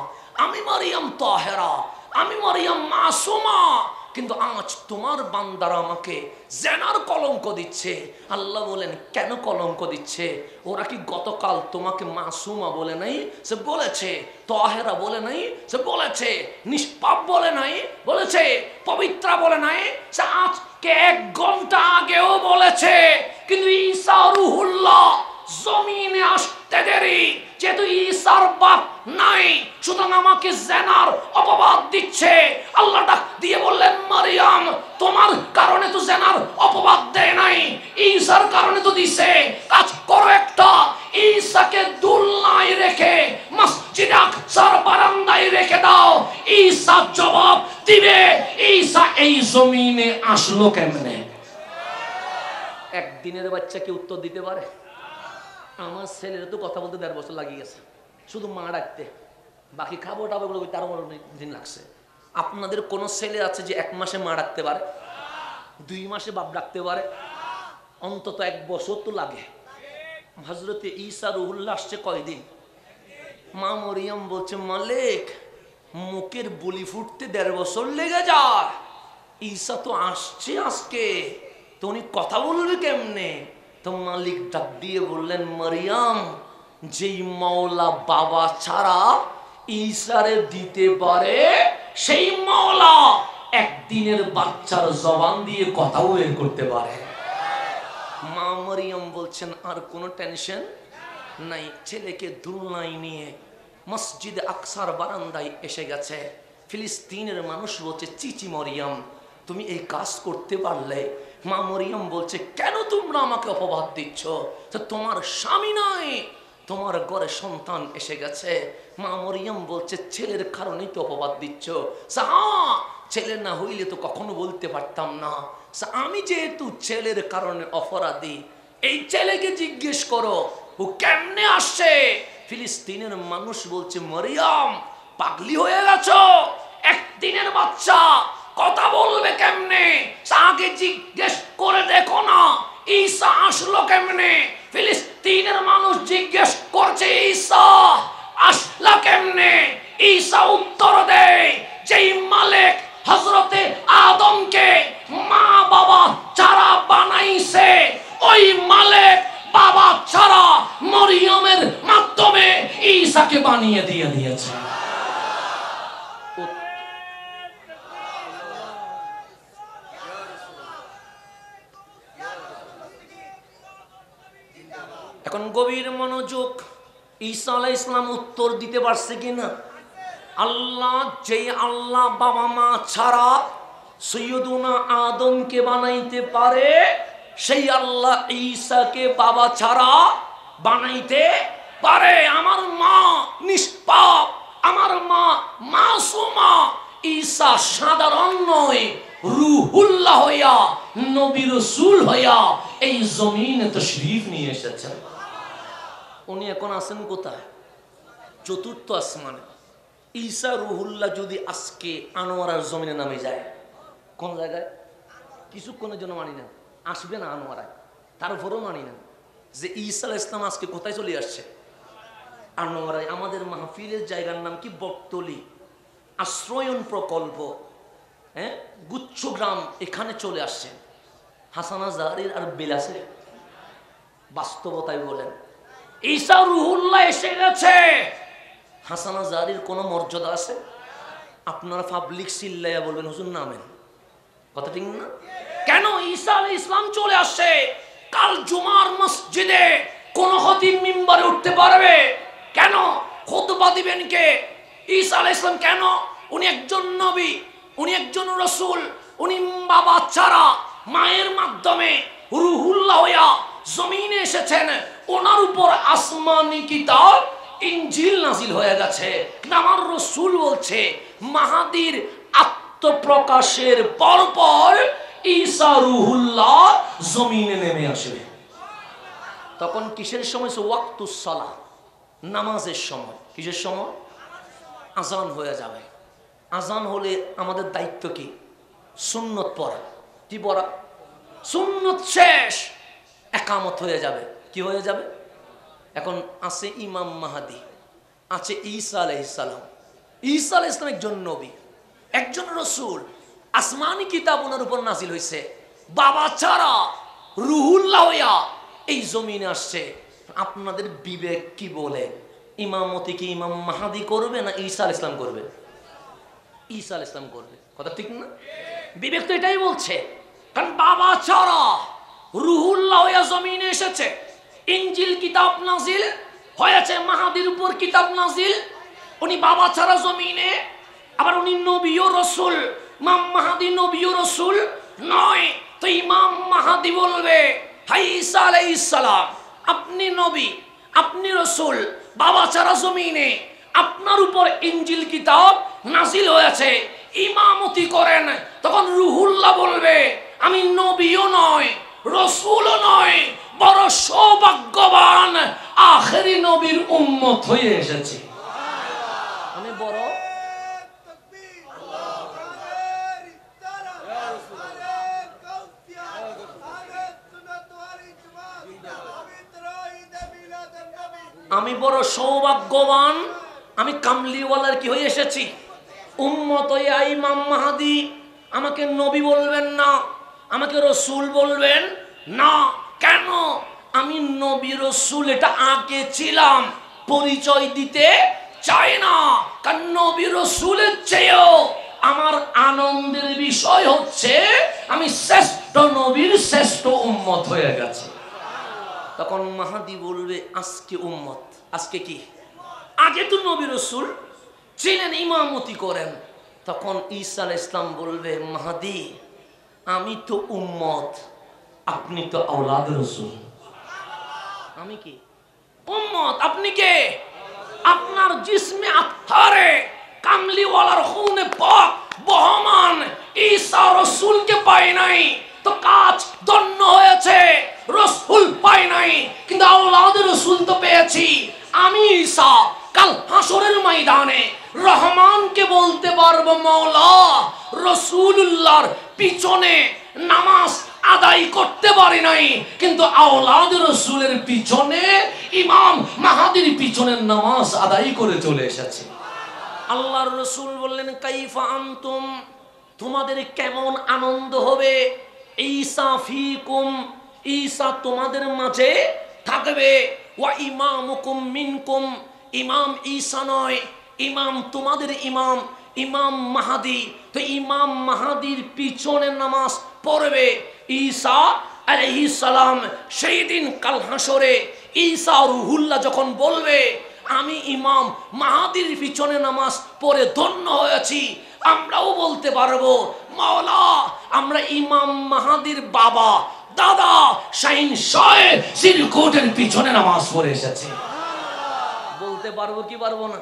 আমি মারিয়াম তাহেরা, আমি মারিয়াম মাসুমা, কিন্তু আজ তোমার বান্দারা আমাকে জেনার কলঙ্ক দিচ্ছে। আল্লাহ বলেন কেন কলঙ্ক দিচ্ছে? ওরা কি গতকাল তোমাকে মাসুমা বলে নাই? সে বলেছে। তাহেরা বলে নাই? সে বলেছে। নিষ্পাপ বলে নাই? বলেছে। পবিত্রা বলে নাই? সে আজকে 1 ঘন্টা আগেও বলেছে। কিন্তু ঈসা রুহুল্লাহ জমিনে আসতে দেরি, যেহেতু ঈসার বাপ নাই, সুতরাং আমাকে জেনার অপবাদ দিচ্ছে। আল্লাহ ডাক দিয়ে বললেন, মারিয়াম তোমার কারণে তো জেনার অপবাদ দেয় নাই, ঈসার কারণে তো দিছে। কাজ করো একটা, ঈসাকে দুলনায় রেখে মসজিদে আকসার বারান্দায় রেখে দাও। ঈসা জবাব দিবে ঈসা এই জমিনে আসলো কেমনে। একদিনের বাচ্চা কি উত্তর দিতে পারে? আমার ছেলের তো কথা বলতে 1.5 বছর লাগিয়ে গেছে, শুধু মা ডাকতে। বাকি খাবো টাবো বলে তারও দিন লাগছে। আপনাদের কোন ছেলে আছে যে 1 মাসে মা ডাকতে পারে, 2 মাসে বাপ ডাকতে পারে? অন্তত 1 বছর তো লাগে। হযরতে ঈসা রুহুল্লাহ আসছে কয়দিন? মা মরিয়ম বলছে, মালিক মুখের বুলি ফুটতে 1.5 বছর লেগে যায়। ঈসা তো আসছে আজকে, তো উনি কথা বলবে কেমনে? তো মালিক ডাক দিয়ে বললেন, মারিয়াম যেই মাওলা বাবা ছাড়া ঈসারে দিতে পারে, সেই মাওলা একদিনের বাচ্চার জবান দিয়ে কথাও বের করতে পারে। মা মরিয়ম বলছেন আর কোনো টেনশন নাই। ছেলেকে দুলনায় নিয়ে মসজিদে আকসার বারান্দায় এসে গেছে। ফিলিস্তিনের মানুষ বলছে, চিচি মরিয়ম তুমি এই কাজ করতে পারলে? মা মরিয়ম বলছে, কেন তোমরা আমাকে অপবাদ দিচ্ছ? তো তোমার স্বামী নাই, তোমার ঘরে সন্তান এসে গেছে। মা মরিয়ম বলছে, ছেলের কারণেই তো অপবাদ দিচ্ছ। ছেলে না হইলে তো কখনো বলতে পারতাম না। আমি যেহেতু ছেলের কারণে অপরাধী, এই ছেলেকে জিজ্ঞেস করো ও কেমনে আসছে। ফিলিস্তিনের মানুষ বলছে, মরিয়ম পাগলি হয়ে গেছো? একদিনের বাচ্চা কথা বলবে কেমনে? আগে জিজ্ঞেস করে দেখো না ঈসা আসলো কেমনে। ফিলিস্তিনের মানুষ জিজ্ঞেস করছে, ঈসা আসলো কেমনে? ঈসা উত্তর দেয়, যেই মালিক হযরতে আদমকে মা বাবা ছাড়া বানাইছে, ওই মালিক বাবা ছাড়া মরিয়মের মাধ্যমে ঈসাকে বানিয়ে দিয়েছে। এখন গভীর মনোযোগ। ঈসা আলাইহিস সালাম উত্তর দিতে পারছে কিনা? আল্লাহ, যেই আল্লাহ বাবা মা ছাড়া সৈয়দুনা আদমকে বানাইতে পারে, সেই আল্লাহ ঈসাকে বাবা ছাড়া বানাইতে পারে। আমার মা নিষ্পাপ, আমার মা মাসুমা। ঈসা সাধারণ নয়, রুহুল্লাহ হইয়া, নবী রাসূল হইয়া এই জমিনে তাশরীফ নিয়ে এসেছেন। উনি এখন আছেন কোথায়? 4র্থ আসমানে। ঈসা রুহুল্লাহ যদি আজকে আনোয়ারার জমিনে নামে যায়, কোন জায়গায়? কিছুক্ষণের জন্য মানি না, আসবে না আনোয়ারায়, তারপরেও মানি না যে ঈসা আলাইহিস সালাম আজকে কোথায় চলে আসছে? আনোয়ারায়। আমাদের মাহফিলের জায়গার নাম কি? বটতলী আশ্রয়ন প্রকল্প, হ্যাঁ, গুচ্ছগ্রাম, এখানে চলে আসছে। হাসানা জাহারির আর বিলাসের বাস্তবতায় বলেন, ঈসা রুহুল্লাহ এসে গেছে। হাসানা জাহারির কোনো মর্যাদা আছে? আপনারা পাবলিক চিল্লাইয়া বলবেন, হুজুর নামেন, কথা ঠিক না? কেন ঈসা আলাইহিস সালাম চলে আসছে? কাল জুমার মসজিদে কোন খতিব মিম্বরে উঠতে পারবে? কেন? খুতবা দিবেন কে? ঈসা আলাইহিস সালাম। কেন? উনি একজন নবী, উনি একজন রাসূল, উনি বাবা ছাড়া মায়ের মাধ্যমে রুহুল্লাহ হইয়া জমিনে এসেছেন। ওনার উপর আসমানি কিতাব ইনজিল নাজিল হয়ে গেছে। আমার রাসূল বলছে, মাহাদির আত্মপ্রকাশের পরপর ঈসা রুহুল্লাহ জমিনে নেমে আসবে। তখন কিসের সময়? ওয়াক্তুস সালাহ, নামাজের সময়। কিসের সময়? আজান হয়ে যাবে। আজান হলে আমাদের দায়িত্ব কি? সুন্নত পড়া। কি পড়া? সুন্নত শেষ, একামত হয়ে যাবে। কি হয়ে যাবে? এখন আছে ইমাম মাহাদি, আছে ঈসা আলাইহিস সালাম। ঈসা আলাইহিস সালাম একজন নবী, একজন রাসূল। আসমানি কিতাব ওনার উপর নাজিল হয়েছে, বাবা ছাড়া রুহুল্লাহ হইয়া এই জমিনে আসছে। আপনাদের বিবেক কি বলে? ইমামতি কি ইমাম মাহাদি করবে না ঈসা আলাইহিস সালাম করবে? ঈসা আলাইহিস সালাম করবে, কথা ঠিক না? বিবেক তো এটাই বলছে, কারণ বাবা ছাড়া রুহুল্লাহ হইয়া জমিনে এসেছে। ইনজিল কিতাব নাজিল হয়েছে, মাহাদির উপর কিতাব নাজিল, উনি বাবা ছাড়া জমিনে। আবার উনি নবী ও রাসূল, ইমাম মাহাদি নবী ও রাসূল নয়। তো ইমাম মাহাদি বলবে, হাই ঈসা আলাইহিস সালাম, আপনি নবী, আপনি রাসূল, বাবা ছাড়া জমিনে আপনার উপর ইনজিল কিতাব নাজিল হয়েছে, ইমামতি করেন। তখন রুহুল্লাহ বলবে, আমি নবীও নয়, রাসূলও নয়, বড় সৌভাগ্যবান আখেরি নবীর উম্মত হয়ে এসেছি। আমি বড় আমি বড় সৌভাগ্যবান, আমি কামলিওয়ালার কি হয়ে এসেছি, উম্মত হয়ে। ইমাম মাহাদি আমাকে নবী বলবেন না, আমাকে রাসূল বলবেন না। কেন? আমি নবী রাসূল এটা আগে ছিলাম, পরিচয় দিতে চাই না। কারণ নবী রাসূলের চেয়েও আমার আনন্দের বিষয় হচ্ছে আমি শ্রেষ্ঠ নবীর শ্রেষ্ঠ উম্মত হয়ে গেছি। তখন মাহাদি বলবে, আজকে উম্মত, আজকে কি? আগে তো নবী রাসূল ছিলেন, ইমামতি করেন। তখন ঈসা আলাইহিস সালাম বলবে, মাহাদি আমি তো উম্মত, আপনি তো আওলাদ রাসূল। আমি কি? উম্মত। আপনি কে? আপনার জিসমে আত্মারে কামলিওয়ালার খুনে পাক বহমান ঈসা রাসূলকে পাই নাই, তো কাজ ধন্য হয়েছে। রাসূল পাই নাই, কিন্তু আওলাদ রাসূল তো পেয়েছি। আমি ঈসা কাল হাসরের ময়দানে রহমানকে বলতে পারবো, মাওলা রাসূলুল্লাহর পিছনে নামাজ আদায় করতে পারি নাই, কিন্তু আওলাদ রাসূলের পিছনে ইমাম মাহাদির পিছনে নামাজ আদায় করে চলে এসেছে। আল্লাহর রাসূল বললেন, কাইফা আনতুম, তোমাদের কেমন আনন্দ হবে? ঈসা ফিকুম, ঈসা তোমাদের মাঝে থাকবে। ওয়া ইমামুকুম মিনকুম, ইমাম ঈসা নয়, ইমাম তোমাদের ইমাম, ইমাম মাহাদি। তো ইমাম মাহাদির পিছনে নামাজ পড়বে ঈসা আলাইহিস সালাম। সেই দিন কাল হাসরে ঈসা রুহুল্লাহ যখন বলবে, আমি ইমাম মাহাদির পিছনে নামাজ পড়ে ধন্য হয়েছি, আমরাও বলতে পারবো, মাওলা আমরা ইমাম মাহাদির বাবা দাদা শাহিন শাহ সিরকুটের পিছনে নামাজ পড়ে এসেছি। বলতে পারবো কি পারবো না?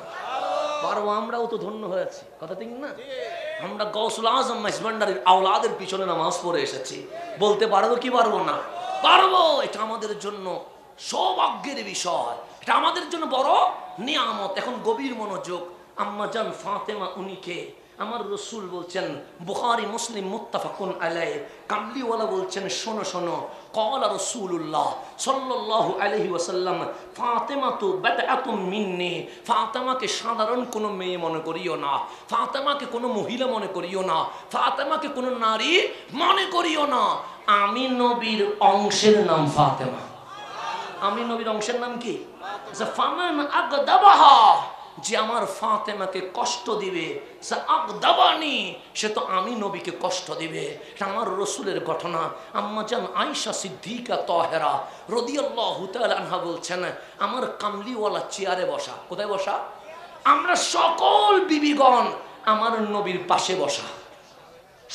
পারবো, আমরাও তো ধন্য হয়েছি, কথা ঠিক না? আমরা গৌসুল আজম মাইজভান্ডারির আওলাদের পিছনে নামাজ পড়ে এসেছি। বলতে পারবো কি পারবো না? পারবো। এটা আমাদের জন্য সৌভাগ্যের বিষয়, এটা আমাদের জন্য বড় নিয়ামত। এখন গভীর মনোযোগ। আম্মা জান ফাতেমা উনিকে আমার রাসূল বলছেন, বুখারী মুসলিম মুত্তাফাকুন আলাইহি, কামলিওয়ালা বলছেন, শোনো শোনো, ক্বালা রাসূলুল্লাহ সাল্লাল্লাহু আলাইহি ওয়াসাল্লাম, ফাতেমা তো বাদআতুম মিন্নি, ফাতেমাকে সাধারণ কোনো মেয়ে মনে করিও না, ফাতেমাকে কোনো মহিলা মনে করিও না, ফাতেমাকে কোনো নারী মনে করিও না। আমি নবীর অংশের নাম ফাতেমা। আমি নবীর অংশের নাম কি? ফামান আগদাবাহা, যে আমার ফাতেমাকে কষ্ট দিবে, আগদাবানি, সে তো আমি নবীকে কষ্ট দিবে। এটা আমার রসুলের ঘটনা। আম্মা জান আয়েশা সিদ্দিকা তাহেরা রাদিয়াল্লাহু তাআলা আনহা বলছেন, আমার কামলিওয়ালা চেয়ারে বসা। কোথায় বসা? আমরা সকল বিবিগণ আমার নবীর পাশে বসা।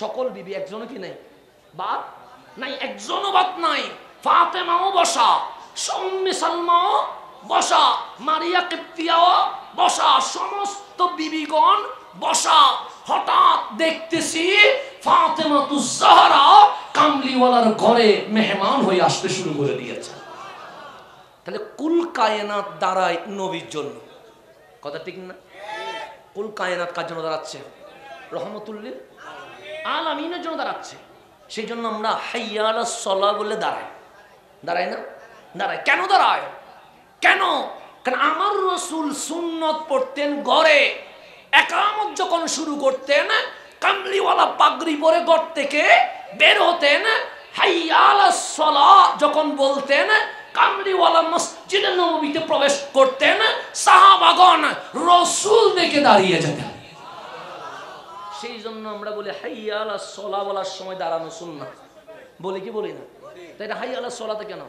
সকল বিবি, একজনও কি নাই বাদ নাই, একজনও বাদ নাই। ফাতেমাও বসা, উম্মে সালমাও বসা, মারিয়া কিবতিয়াও বসা, সমস্ত বিবিগণ বসা। হঠাৎ দেখতেছি ফাতেমাতুজ জাহরা কামলিওয়ালার ঘরে মেহমান হয়ে আসতে শুরু করে দিয়েছে। তাহলে কুল কায়নাত দাঁড়ায় নবীর জন্য, কথা ঠিক না? কুল কায়নাত কার জন্য দাঁড়াচ্ছে? রহমতুল্লিল আলামিনের জন্য দাঁড়াচ্ছে। সেই জন্য আমরা হাইয়া আলাস সালাহ বলে দাঁড়াই, দাঁড়াই না? দাঁড়াই। কেন দাঁড়ায়? কেন? কারণ আমার রাসূল সুন্নত পড়তেন ঘরে, একামত যখন শুরু করতেন কামলিওয়ালা পাগড়ি পরে ঘর থেকে বের হতেন, হাইয়া আলাস সালাহ যখন বলতেন, কামলিওয়ালা মসজিদে নববীতে প্রবেশ করতেন, সাহাবাগণ রাসূল দেখে দাঁড়িয়ে যেতেন। সেই জন্য আমরা বলি হাইয়া আলাস সালাহ বলার সময় দাঁড়ানো সুন্নাত, বলি কি বলি না? তাই এটা হাইয়া আলাস সালাতে কেন?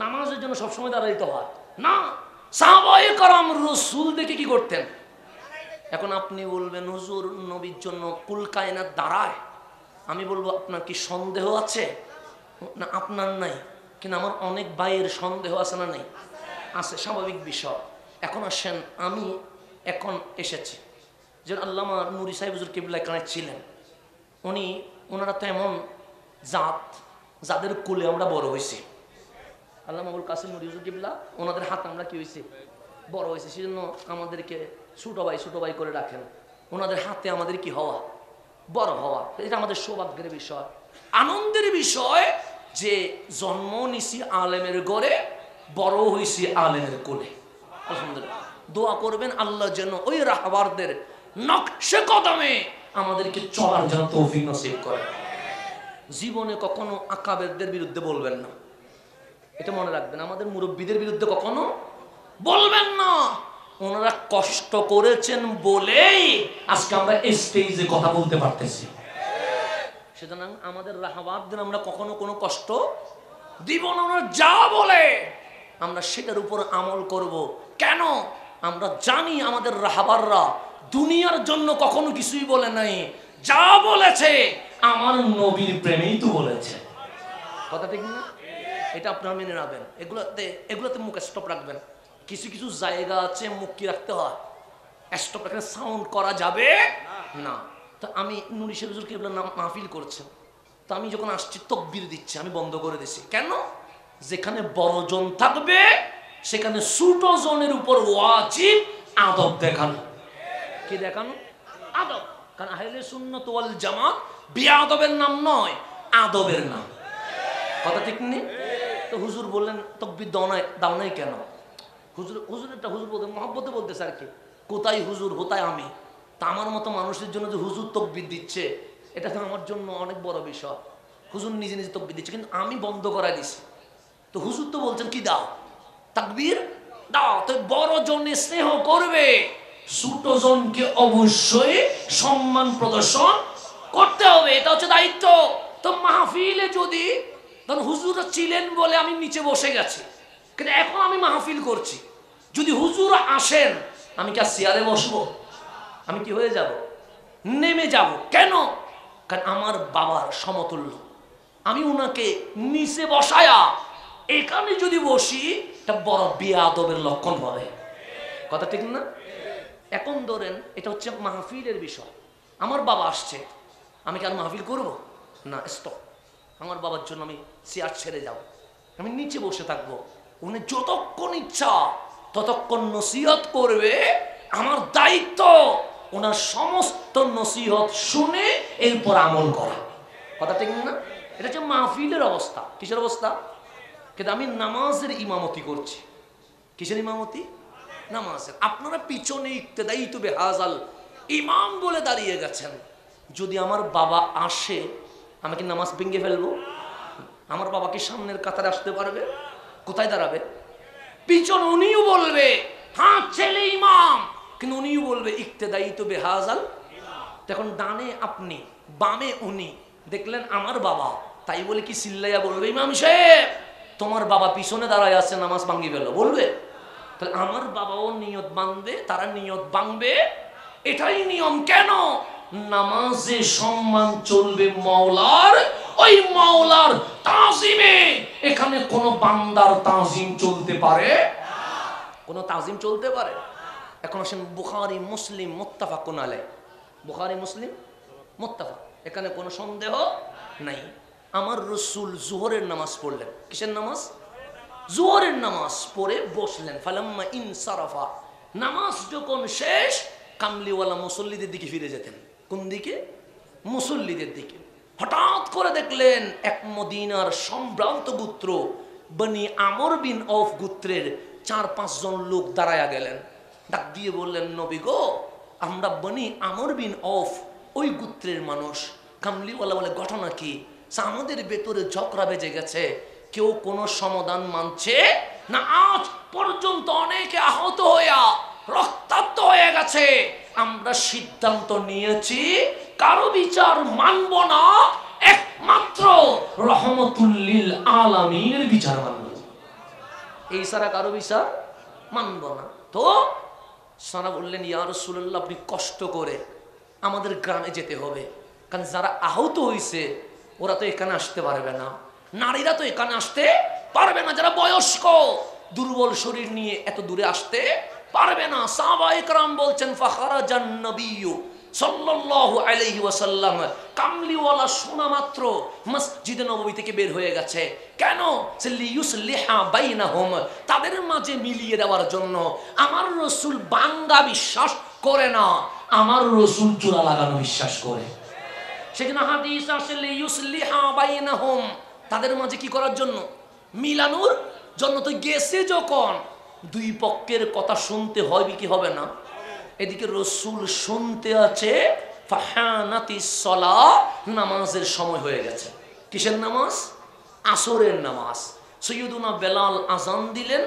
নামাজের জন্য সবসময় দাঁড়াইতে হয় না। সাহাবায়ে কেরাম রাসূল দেখে কি করতেন? এখন আপনি বলবেন হুজুর নবীর জন্য কুল কায়নাত দাঁড়ায়। আমি বলবো আপনার কি সন্দেহ আছে? না আপনার নাই, কিন্তু আমার অনেক ভাইয়ের সন্দেহ আছে না? নাই, আছে, স্বাভাবিক বিষয়। এখন আসেন, আমি এখন এসেছি যে আল্লামা নুরি সাহেব হুজুর কিবলায় কানেক্ট ছিলেন, ওনারা তো এমন জাত যাদের কুলে আমরা বড় হয়েছি। আল্লামা আবুল কাসিম নুরি হুজুর কিবলা, ওনাদের হাত আমরা কি হয়েছি? বড় হয়েছে। সেজন্য আমাদেরকে ছোট ভাই করে রাখেন। ওনাদের হাতে আমাদের কি হওয়া? বড় হওয়া। এটা আমাদের সৌভাগ্যের বিষয়, আনন্দের বিষয় যে জন্ম নিছি আলেমের ঘরে, বড় হয়েছি আলেমের কোলে। আলহামদুলিল্লাহ। দোয়া করবেন আল্লাহ যেন ওই রাহবারদের নকশে কদমে আমাদেরকে চলার জন্য তৌফিক নসিব করে। জীবনে কখনো আকাবেরদের বিরুদ্ধে বলবেন না, এটা মনে রাখবেন। আমাদের মুরব্বীদের বিরুদ্ধে কখনো বলবেন না। ওনারা কষ্ট করেছেন বলেই আজকে আমরা স্টেজে কথা বলতে পারতেছি। সুতরাং আমাদের রাহবারদের আমরা কখনো কোনো কষ্ট দিব না। ওনারা যা বলে আমরা সেটার উপর আমল করব। কেন? আমরা জানি আমাদের রাহবাররা দুনিয়ার জন্য কখনো কিছুই বলে নাই, যা বলেছে আমার নবীর প্রেমেই তো বলেছে। কথা ঠিক না? এটা আপনারা মেনে রাখবেন। এগুলোতে মুখ স্টপ রাখবেন। কিছু কিছু জায়গা আছে মুখ কি রাখতে হয়, স্টপ রাখলে সাউন্ড করা যাবে না। তো আমি নুরি সাহেব হুজুর কিবলা মাহফিল করছেন, তো আমি যখন আসছি তাকবীর দিচ্ছি, আমি বন্ধ করে দিছি। কেন? যেখানে বড় জন থাকবে সেখানে ছোট জনের উপর ওয়াজিব আদব দেখানো। কি দেখানো? আদব। কারণ আহলে সুন্নাত ওয়াল জামাত বিআদবের নাম নয়, আদবের নাম। কথা ঠিক নেই? তো হুজুর বললেন তাকবীর দাও নাই কেন? হুজুরেরটা হুজুর বলতে মহব্বতে বলতেছে আর কি। কোথায় হুজুর, কোথায় আমি? তা আমার মতো মানুষের জন্য যে হুজুর তাকবীর দিচ্ছে, এটা তো আমার জন্য অনেক বড় বিষয়। হুজুর নিজে নিজে তাকবীর দিচ্ছে, কিন্তু আমি বন্ধ করাই দিছি। তো হুজুর তো বলছেন কি দাও, তাকবীর দাও। তো বড় জনে স্নেহ করবে, ছোট জনকে অবশ্যই সম্মান প্রদর্শন করতে হবে। এটা হচ্ছে দায়িত্ব। তো মাহফিলে যদি ধরুন হুজুর ছিলেন বলে আমি নিচে বসে গেছি, কিন্তু এখন আমি মাহফিল করছি, যদি হুজুর আসেন আমি কি আর চেয়ারে বসবো? আমি কি হয়ে যাব? নেমে যাব। কেন? কারণ আমার বাবার সমতুল্য, আমি উনাকে নিচে বসায়া এখানে যদি বসি, এটা বড় বেয়াদবের লক্ষণ হবে। কথা ঠিক না? এখন ধরেন এটা হচ্ছে মাহফিলের বিষয়। আমার বাবা আসছে, আমি কি আর মাহফিল করব না? স্টপ। আমার বাবার জন্য আমি চেয়ার ছেড়ে যাব, আমি নিচে বসে থাকবো। উনি যতক্ষণ ইচ্ছা ততক্ষণ নসিহত করবে। আমার দায়িত্ব ওনার সমস্ত নসিহত শুনে এরপর আমল করা। কথা ঠিক না? এটা হচ্ছে মাহফিলের অবস্থা। কিসের অবস্থা? কিন্তু আমি নামাজের ইমামতি করছি। কিসের ইমামতি? নামাজের। আপনারা পিছনে ইক্তেদাই তো বেহাজাল ইমাম বলে দাঁড়িয়ে গেছেন। যদি আমার বাবা আসে, আমি কি নামাজ ভেঙে ফেলবো? আমার বাবা কি সামনের কাতারে আসতে পারবে? কোথায় দাঁড়াবে? পিছনে। উনিও বলবে হ্যাঁ ছেলে ইমাম, কিন্তু উনিও বলবে ইক্তেদাই তো বেহাজাল। তখন ডানে আপনি, বামে উনি, দেখলেন আমার বাবা, তাই বলে কি চিল্লাইয়া বলবে ইমাম সাহেব তোমার বাবা পিছনে দাঁড়ায় আছে, নামাজ ভাঙি ফেল? বলবে? তাহলে আমার বাবাও নিয়ত বাঁধবে, তারা নিয়ত ভাঙবে, এটাই নিয়ম। কেন? নামাজে সম্মান চলবে মাওলার, ওই মাওলার তাজিমে। এখানে কোন বান্দার তাজিম চলতে পারে? কোন তাজিম চলতে পারে? এখন আসেন বুখারী মুসলিম মুত্তাফাকুন আলাইহ। বুখারী মুসলিম মুত্তাফাক, এখানে কোনো সন্দেহ নাই। আমার রাসূল জোহরের নামাজ পড়লেন। কিসের নামাজ? জোহরের নামাজ পড়ে বসলেন। ফালাম্মা ইনসারাফা, নামাজ যখন শেষ, কামলিওয়ালা মুসল্লিদের দিকে ফিরে যেতেন। কোন দিকে? মুসল্লিদের দিকে। হঠাৎ করে দেখলেন এক মদিনার সম্ভ্রান্ত গোত্র বনি আমর বিন আওফ গোত্রের 4-5 জন লোক দাঁড়ায়া গেলেন। ডাক দিয়ে বললেন নবী গো, আমরা বনি আমর বিন আওফ ওই গোত্রের মানুষ। কামলিওয়ালা বলে ঘটনা কি? আমাদের ভেতরে ঝগড়া বেজে গেছে, কেউ কোনো সমাধান মানছে না। আজ পর্যন্ত অনেকে আহত হইয়া রক্তাক্ত হয়ে গেছে। আমরা সিদ্ধান্ত নিয়েছি কারো বিচার মানব না, একমাত্র রহমতুল লিল আলামিনের বিচার মানব। এই সারা কারো বিচার মানব না। তো সারা বললেন, ইয়া রাসূলুল্লাহ, আপনি কষ্ট করে আমাদের গ্রামে যেতে হবে, কারণ যারা আহত হয়েছে ওরা তো এখানে আসতে পারবে না, নারীরা তো এখানে আসতে পারবে না, যারা বয়স্ক দুর্বল শরীর নিয়ে এত দূরে আসতে পারবে না। সাহাবায়ে কেরাম বলছেন, ফাখারাজান নবিয়্যু সাল্লাল্লাহু আলাইহি ওয়াসাল্লাম, কামলিওয়ালা শোনা মাত্র মসজিদে নববী থেকে বের হয়ে গেছে। কেন? লিইউসলিহা বাইনাহুম, তাদের মাঝে মিলিয়ে দেওয়ার জন্য। আমার রাসূল বাঙ্গা বিশ্বাস করে না, আমার রাসূল জোড়া লাগানো বিশ্বাস করে। সেখানে হাদিস আসে লিইউসলিহা বাইনাহুম, তাদের মাঝে কি করার জন্য? মিলানোর জন্য। তো গেছে যখন, দুই পক্ষের কথা শুনতে হবে কি হবে না? এদিকে রসুল শুনতে আছে, ফাহানাতিস সালাহ, নামাজের সময় হয়ে গেছে। কিসের নামাজ? আসরের নামাজ। সৈয়দুনা বেলাল আজান দিলেন,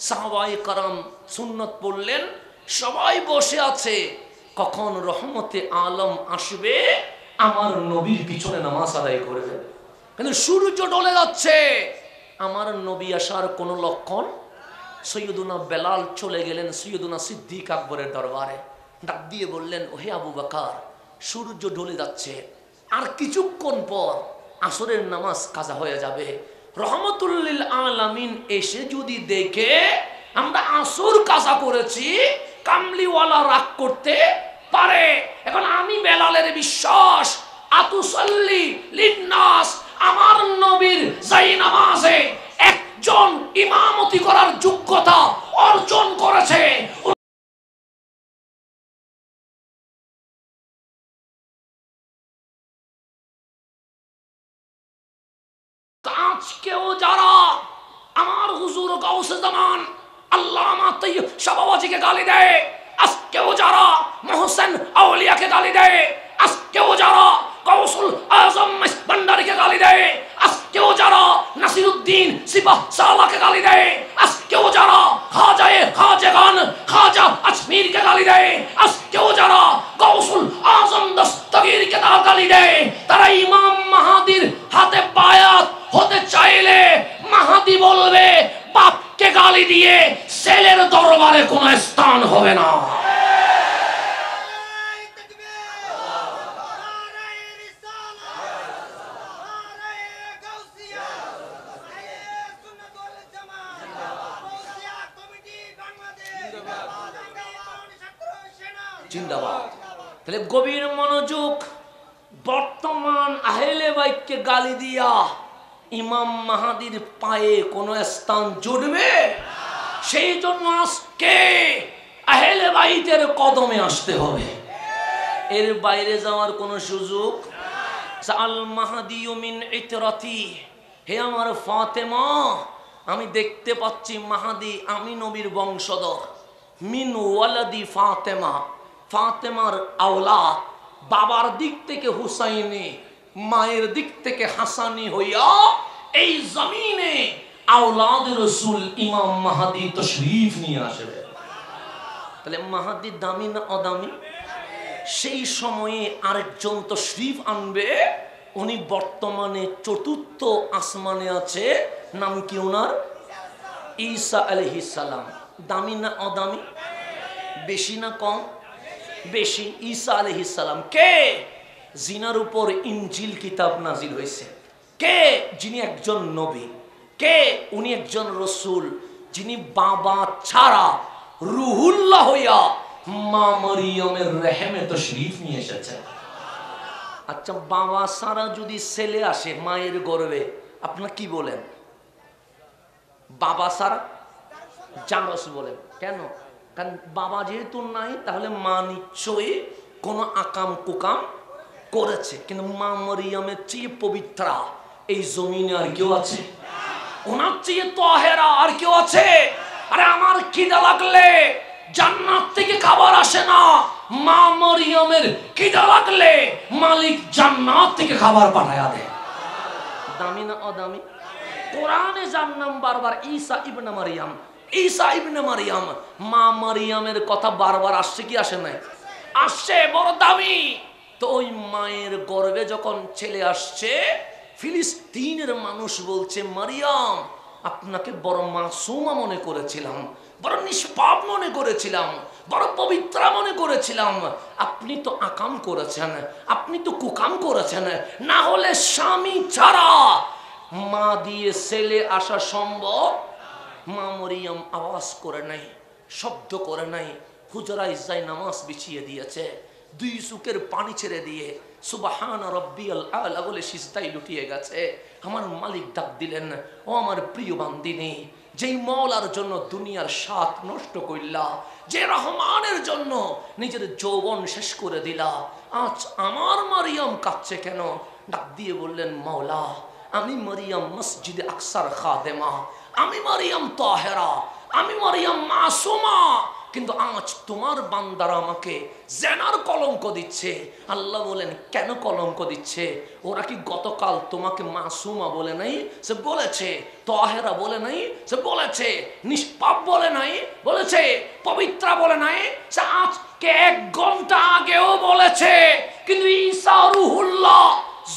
সাহাবায়ে কেরাম সুন্নত পড়লেন, সবাই বসে আছে। কখন রহমতে আলম আসবে, আমার নবীর পিছনে নামাজ আদায় করবে। কিন্তু সূর্য ঢলে যাচ্ছে, আমার নবী আসার কোনো লক্ষণ। সৈয়দুনা বেলাল চলে গেলেন সৈয়দুনা সিদ্দিক আকবরের দরবারে, ডাক দিয়ে বললেন, ওহে আবু বকর, সূর্য ঢলে যাচ্ছে, আর কিছুক্ষণ পর আসরের নামাজ কাজা হয়ে যাবে। রহমতুল লিল আলামিন এসে যদি দেখে আমরা আসর কাজা করেছি, কামলিওয়ালা রাগ করতে পারে। এখন আমি বেলালের বিশ্বাস, আতুসাল্লি লিন্নাস, আমার নবীর যাই নামাজে একজন ইমামতি করার যোগ্যতা অর্জন করেছে। আজকেও যারা আমার হুজুর গাউসে জামান আল্লামা তৈয়ব শাহবাজীকে গালি দেয়, আজকেও যারা মোহসেন আউলিয়াকে গালি দেয়, আজকেও যারা গাউসুল আজম ভান্ডারীকে গালি দেয়, আজকেও যারা নাসিরউদ্দিন সিপাহ সালাহকে গালি দেয়, আজকেও যারা খাজায়ে খাজাগান খাজা আজমিরকে গালি দেয়, আজকেও যারা গাউসুল আজম দস্তগীরকে গালি দেয়, তারা ইমাম মাহাদির হাতে বায়াত হতে চাইলে মাহাদি বলবে, বাপকে গালি দিয়ে ছেলের দরবারে কোনো স্থান হবে না। জিন্দাবাদ। তাহলে গভীর মনোযোগ। বর্তমান আহলে বাইতকে গালি দিয়া ইমাম মাহাদির পায়ে কোনো স্থান জুটবে? সেই জন্য আজকে আহলে বাইতের কদমে আসতে হবে, এর বাইরে যাওয়ার কোনো সুযোগ। আল মাহাদিউ মিন ইতরাতি, হে আমার ফাতেমা, আমি দেখতে পাচ্ছি মাহাদি আমি নবীর বংশধর। মিন ওয়ালাদি ফাতেমা, ফাতেমার আওলাদ, বাবার দিক থেকে হুসাইনি, মায়ের দিক থেকে হাসানি হইয়া এই জমিনে আওলাদ রাসূল ইমাম মাহাদি তশরীফ নিয়ে আসবে। তাহলে মাহাদি দামি না অদামি? সেই সময়ে আরেকজন তশরীফ আনবে, উনি বর্তমানে চতুর্থ আসমানে আছে, নাম কি ওনার? ঈসা আলাইহিস সালাম। দামি না অদামি? বেশি না কম? বেশি। ঈসা আলাইহিস সালাম কে? জিনার উপর ইনজিল কিতাব নাজিল হয়েছে। কে? যিনি একজন নবী। কে? উনি একজন রসুল, যিনি বাবা ছাড়া রুহুল্লাহ হইয়া মা মরিয়মের রেহেমে তশরীফ নিয়ে এসেছেন। আচ্ছা, বাবা ছাড়া যদি ছেলে আসে মায়ের গর্ভে, আপনারা কি বলেন? বাবা ছাড়া জানস বলেন। কেন? কারণ বাবা যেহেতু নাই, তাহলে মা নিশ্চয়ই কোনো আকাম কুকাম করেছে। কিন্তু মা মরিয়মের চেয়ে পবিত্রা এই জমিনে আর কেউ আছে? ওনার চেয়ে তাহেরা আর কেউ আছে? আরে আমার খিদা লাগলে জান্নাত থেকে খাবার আসে না, মা মরিয়মের খিদা লাগলে মালিক জান্নাত থেকে খাবার পাঠায়া দেয়। দামি না অদামি? কোরআনে যার নাম বারবার ঈসা ইবনে মারিয়াম, ঈসা ইবনে মারিয়াম, মা মারিয়ামের কথা বারবার আসছে কি আসে নাই? আসছে, বড় দামি। তো ওই মায়ের গর্ভে যখন ছেলে আসছে, ফিলিস্তিনের মানুষ বলছে, মারিয়াম আপনাকে বড় মাসুমা মনে করেছিলাম, বড় নিষ্পাপ মনে করেছিলাম, বড় পবিত্রা মনে করেছিলাম। আপনি তো আকাম করেছেন, আপনি তো কুকাম করেছেন। না হলে স্বামী ছাড়া মা দিয়ে ছেলে আসা সম্ভব? মা মরিয়ম আওয়াজ করে নাই, শব্দ করে নাই, হুজরায় যাই নামাজ বিছিয়ে দিয়েছে, দুই চোখের পানি ছেড়ে দিয়ে সুবহান রাব্বিয়াল আলা বলে সিজদায় লুটিয়ে গেছে। আমার মালিক ডাক দিলেন, ও আমার প্রিয় বান্দিনী, যেই মওলার জন্য দুনিয়ার স্বাদ নষ্ট করলা, যে রহমানের জন্য নিজের যৌবন শেষ করে দিলা, আজ আমার মারিয়াম কাঁদছে কেন? ডাক দিয়ে বললেন, মাওলা আমি মারিয়াম মসজিদে আকসার খাদেমা, আমি মারিয়াম তাহেরা, আমি মারিয়াম মাসুমা, কিন্তু আজ তোমার বান্দারা আমাকে জেনার কলঙ্ক দিচ্ছে। আল্লাহ বলেন, কেন কলঙ্ক দিচ্ছে? ওরা কি গতকাল তোমাকে মাসুমা বলে নাই? সে বলেছে। তাহেরা বলে নাই? সে বলেছে। নিষ্পাপ বলে নাই? বলেছে। পবিত্রা বলে নাই? সে আজকে 1 ঘন্টা আগেও বলেছে। কিন্তু ঈসা রুহুল্লাহ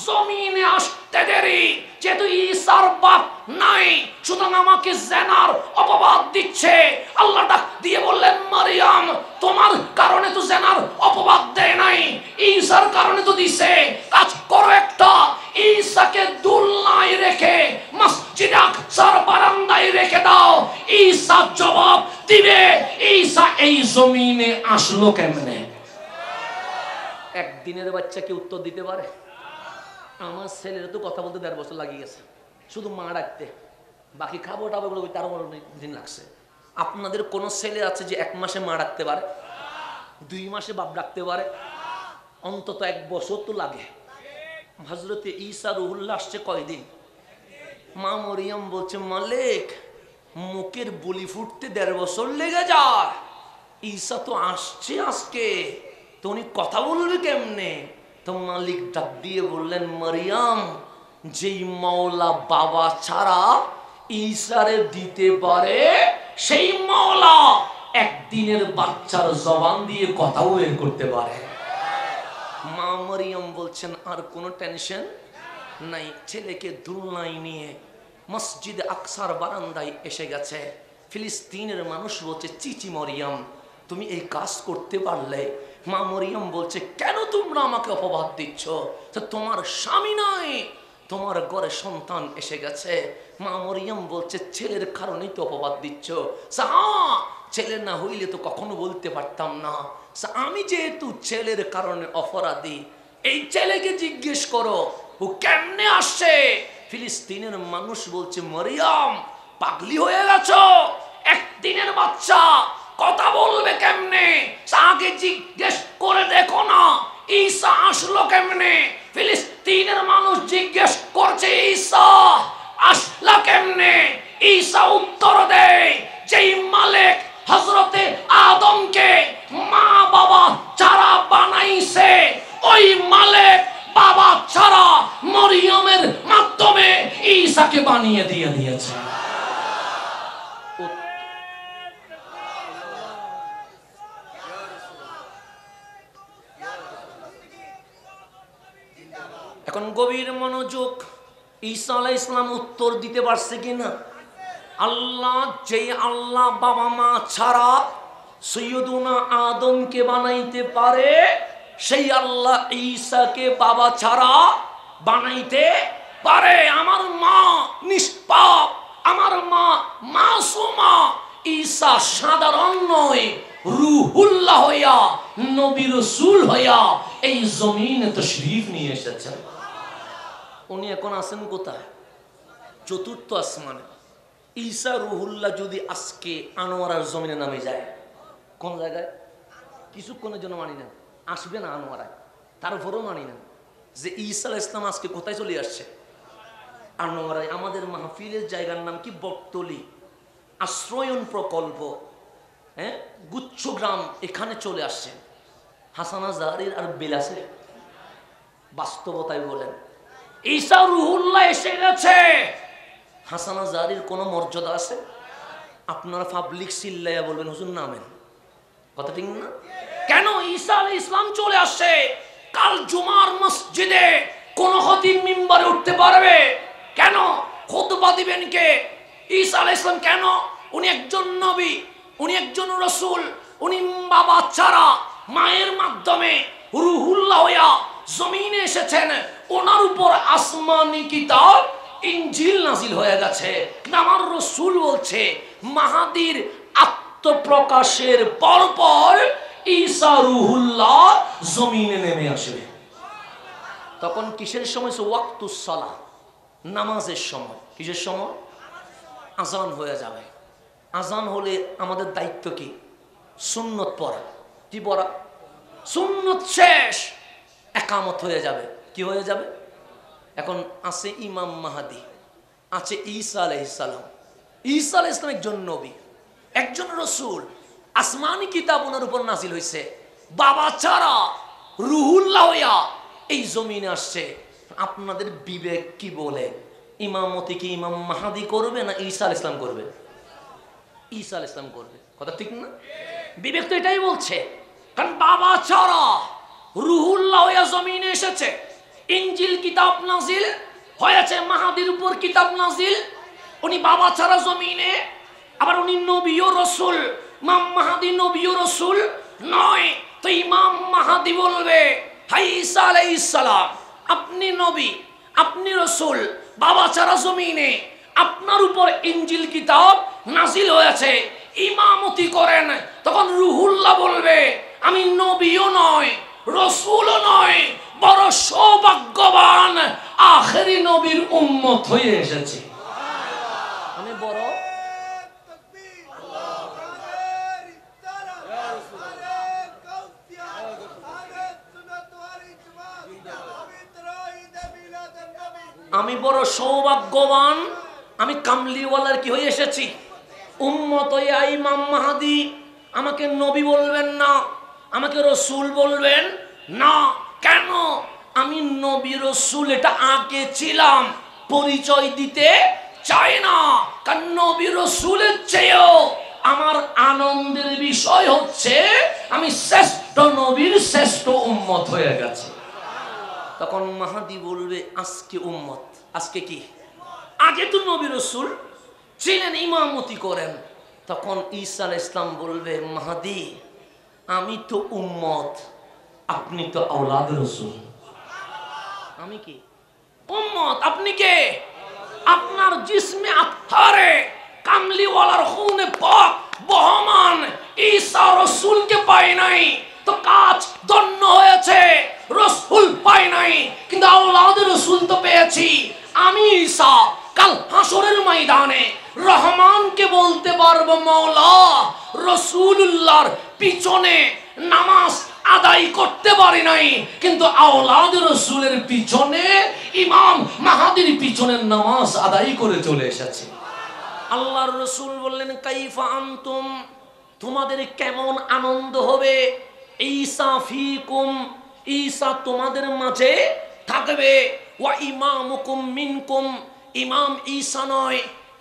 জমিনে আসতে দেরি, যেহেতু ঈসার বাপ নাই, সুতরাং আমাকে জেনার অপবাদ দিচ্ছে। আল্লাহ ডাক দিয়ে বললেন, মারিয়াম তোমার কারণে তো জেনার অপবাদ দেয় নাই, ঈসার কারণে তো দিছে। কাজ করো একটা, ঈসাকে দুলনায় রেখে মসজিদে আকসার বারান্দায় রেখে দাও, ঈসা জবাব দিবে ঈসা এই জমিনে আসলো কেমনে। একদিনের বাচ্চা কি উত্তর দিতে পারে? আমার ছেলের তো কথা বলতে 1.5 বছর লাগিয়ে গেছে, শুধু মা ডাকতে, বাকি খাবো টাবো বলে তারও দিন লাগছে। আপনাদের কোন ছেলে আছে যে 1 মাসে মা ডাকতে পারে, 2 মাসে বাপ ডাকতে পারে? অন্তত 1 বছর তো লাগে। হযরতে ঈসা রুহুল্লাহ আসছে কয়দিন? মা মরিয়ম বলছে, মালিক মুখের বুলি ফুটতে 1.5 বছর লেগে যায়, ঈসা তো আসছে আজকে, তো উনি কথা বলবে কেমনে? তো মালিক ডাক দিয়ে বললেন, মারিয়াম যেই মাওলা বাবা ছাড়া ঈসারে দিতে পারে, সেই মাওলা একদিনের বাচ্চার জবান দিয়ে কথাও বের করতে পারে। মা মারিয়াম বলছেন, আর কোনো টেনশন নাই। ছেলেকে দুলনায় নিয়ে মসজিদে আকসার বারান্দায় এসে গেছে। ফিলিস্তিনের মানুষ বলছে, চিচি মরিয়াম তুমি এই কাজ করতে পারলে? মা মরিয়ম বলছে, কেন তোমরা আমাকে অপবাদ দিচ্ছ? তোমার স্বামী নাই, তোমার ঘরে সন্তান এসে গেছে। মা মরিয়ম বলছে, ছেলের কারণেই তো অপবাদ দিচ্ছ। ছেলে না হইলে তো কখনো বলতে পারতাম না। আমি যেহেতু ছেলের কারণে অপরাধী, এই ছেলেকে জিজ্ঞেস করো ও কেমনে আসছে। ফিলিস্তিনের মানুষ বলছে, মরিয়ম পাগলি হয়ে গেছো, একদিনের বাচ্চা কথা বলবে কেমনে? আগে জিজ্ঞেস করে দেখো না ঈসা আসলো কেমনে। ফিলিস্তিনের মানুষ জিজ্ঞেস করছে, ঈসা আসলা কেমনে? ঈসা উত্তর দেয়, যেই মালিক হযরতে আদমকে মা বাবা ছাড়া বানাইছে, ওই মালিক বাবা ছাড়া মরিয়মের মাধ্যমে ঈসাকে বানিয়ে দিয়েছে। এখন গভীর মনোযোগ, ঈসা আলাইহিস সালাম উত্তর দিতে পারছে কিনা? আল্লাহ, যেই আল্লাহ বাবা মা ছাড়া সৈয়দুনা আদমকে বানাইতে পারে, সেই আল্লাহ ঈসাকে বাবা ছাড়া বানাইতে পারে। আমার মা নিষ্পাপ, আমার মা মাসুমা। ঈসা সাধারণ নয়, রূহুল্লাহ হইয়া, নবী রাসূল হইয়া এই জমিনে তাশরীফ নিয়ে এসেছেন। উনি এখন আছেন কোথায়? 4র্থ আসমানে। ঈসা রুহুল্লাহ যদি আজকে আনোয়ারার জমিনে নামে যায়, কোন জায়গায়? কিছুক্ষণের জন্য মানি না, আসবে না আনোয়ারায়, তারপরেও মানি না যে ঈসা আলাইহিস সালাম আজকে কোথায় চলে আসছে? আনোয়ারায়। আমাদের মাহফিলের জায়গার নাম কি? বটতলী আশ্রয়ন প্রকল্প, গুচ্ছগ্রাম, এখানে চলে আসছে। হাসানা জাহারির আর বিলাসে? বাস্তবতায় বলেন, ঈসা রুহুল্লাহ এসে গেছে, হাসানা জাহারির কোনো মর্যাদা আছে? আপনারা পাবলিক চিল্লাইয়া বলবেন হুজুর নামেন, কথা ঠিক না? কেন ঈসা আলাইহিস ইসলাম চলে আসছে, কাল জুমার মসজিদে কোন খতিব মিম্বরে উঠতে পারবে? কেন খুতবা দিবেন কে? ঈসা আলাইহিস সালাম কেন? উনি একজন নবী, উনি একজন রাসূল, উনি বাবা ছাড়া মায়ের মাধ্যমে রূহুল্লাহ হইয়া জমিনে এসেছেন, ওনার উপর আসমানি কিতাব ইনজিল নাজিল হয়ে গেছে। আমার রাসূল বলছে মাহাদির আত্মপ্রকাশের পরপর ঈসা রূহুল্লাহ জমিনে নেমে আসবে। তখন কিসের সময়? ওয়াক্তুস সালাহ, নামাজের সময়। কিসের সময়? আজান হয়ে যাবে। আজান হলে আমাদের দায়িত্ব কি? সুন্নত পড়া। কি পড়া? সুন্নত শেষ, একামত হয়ে যাবে। কি হয়ে যাবে? এখন আছে ইমাম মাহাদি, আছে ঈসা আলাইহিস সালাম। ঈসা আলাইহিস সালাম একজন নবী, একজন রাসূল, আসমানি কিতাব ওনার উপর নাজিল হয়েছে, বাবা ছাড়া রূহুল্লাহ হইয়া এই জমিনে আসছে। আপনাদের বিবেক কি বলে? ইমামতি কি ইমাম মাহাদি করবে না ঈসা আলাইহিস সালাম করবে? ঈসা আলাইহিস সালাম করবে, কথা ঠিক না? বিবেক তো এটাই বলছে, কারণ বাবা ছাড়া রূহুল্লাহ হইয়া জমিনে এসেছে, ইনজিল কিতাব নাজিল হয়েছে, মাহাদির উপর কিতাব নাজিল, উনি বাবা ছাড়া জমিনে, আবার উনি নবী ও রাসূল। ইমাম মাহাদি নবী ও রাসূল নয়, তো ইমাম মাহাদি বলবে হাই ঈসা আলাইহিস সালাম, আপনি নবী, আপনি রাসূল, বাবা ছাড়া জমিনে আপনার উপর ইনজিল কিতাব নাজিল হয়েছে, ইমামতি করেন। তখন রূহুল্লাহ বলবে আমি নবীও নয়, রাসূলও নয়, বড় সৌভাগ্যবান আখেরি নবীর উম্মত হয়ে এসেছি। আমি বড় আমি বড় সৌভাগ্যবান, আমি কামলিওয়ালার কি হয়ে এসেছি? উম্মত হইয়া ইমাম মাহাদি আমাকে নবী বলবেন না, আমাকে রাসূল বলবেন না। কেন? আমি নবী রাসূল এটা আগে ছিলাম, পরিচয় দিতে চাই না। কারণ নবী রাসূলের চেয়েও আমার আনন্দের বিষয় হচ্ছে আমি শ্রেষ্ঠ নবীর শ্রেষ্ঠ উম্মত হয়ে গেছি। তখন মাহাদি বলবে আজকে উম্মত, আজকে কি? আগে তো নবী রাসূল ছিলেন, ইমামতি করেন। তখন ঈসা আলাইহিস সালাম বলবে মাহাদি আমি তো উম্মত, আপনি তো আওলাদ রাসূল। আমি কি? উম্মত। আপনি কে? আপনার জিসমে আত্মারে কামলিওয়ালার খুনে পাক বহমান ঈসা রাসূলকে পাই নাই, তো কাজ ধন্য হয়েছে। রাসূল পাই নাই, কিন্তু আওলাদ রাসূল তো পেয়েছি। আমি ঈসা কাল হাসরের ময়দানে রহমানকে বলতে পারবো মাওলা রাসূলুল্লাহর পিছনে নামাজ আদায় করতে পারি নাই, কিন্তু আওলাদ রাসূলের পিছনে ইমাম মাহাদির পিছনে নামাজ আদায় করে চলে এসেছে। আল্লাহর রাসূল বললেন কাইফা আনতুম, তোমাদের কেমন আনন্দ হবে? ঈসা ফিকুম, ঈসা তোমাদের মাঝে থাকবে। ওয়া ইমামুকুম মিনকুম, ইমাম ঈসা নয়,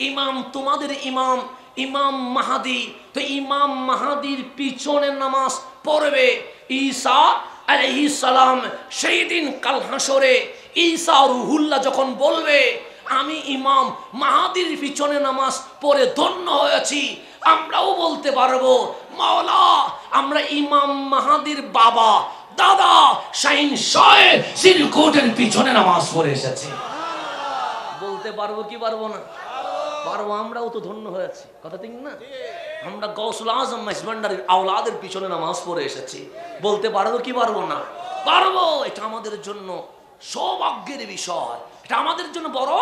ইমাম তোমাদের ইমাম, ইমাম মাহাদি। তো ইমাম মাহাদির পিছনে নামাজ পড়বে ঈসা আলাইহিস সালাম। সেই দিন কাল হাসরে ঈসা রূহুল্লাহ যখন বলবে আমি ইমাম মাহাদির পিছনে নামাজ পড়ে ধন্য হয়েছি, আমরাও বলতে পারবো মাওলা আমরা ইমাম মাহাদির বাবা দাদা শাহিন শাহ সিরকুটের পিছনে নামাজ পড়ে এসেছি। বলতে পারবো কি পারবো না? পারবো, আমরাও তো ধন্য হয়েছি, কথা ঠিক না? আমরা গৌসুল আজম মাইজভান্ডারির আওলাদের পিছনে নামাজ পড়ে এসেছি। বলতে পারবো কি পারবো না? পারবো। এটা আমাদের জন্য সৌভাগ্যের বিষয়, এটা আমাদের জন্য বড়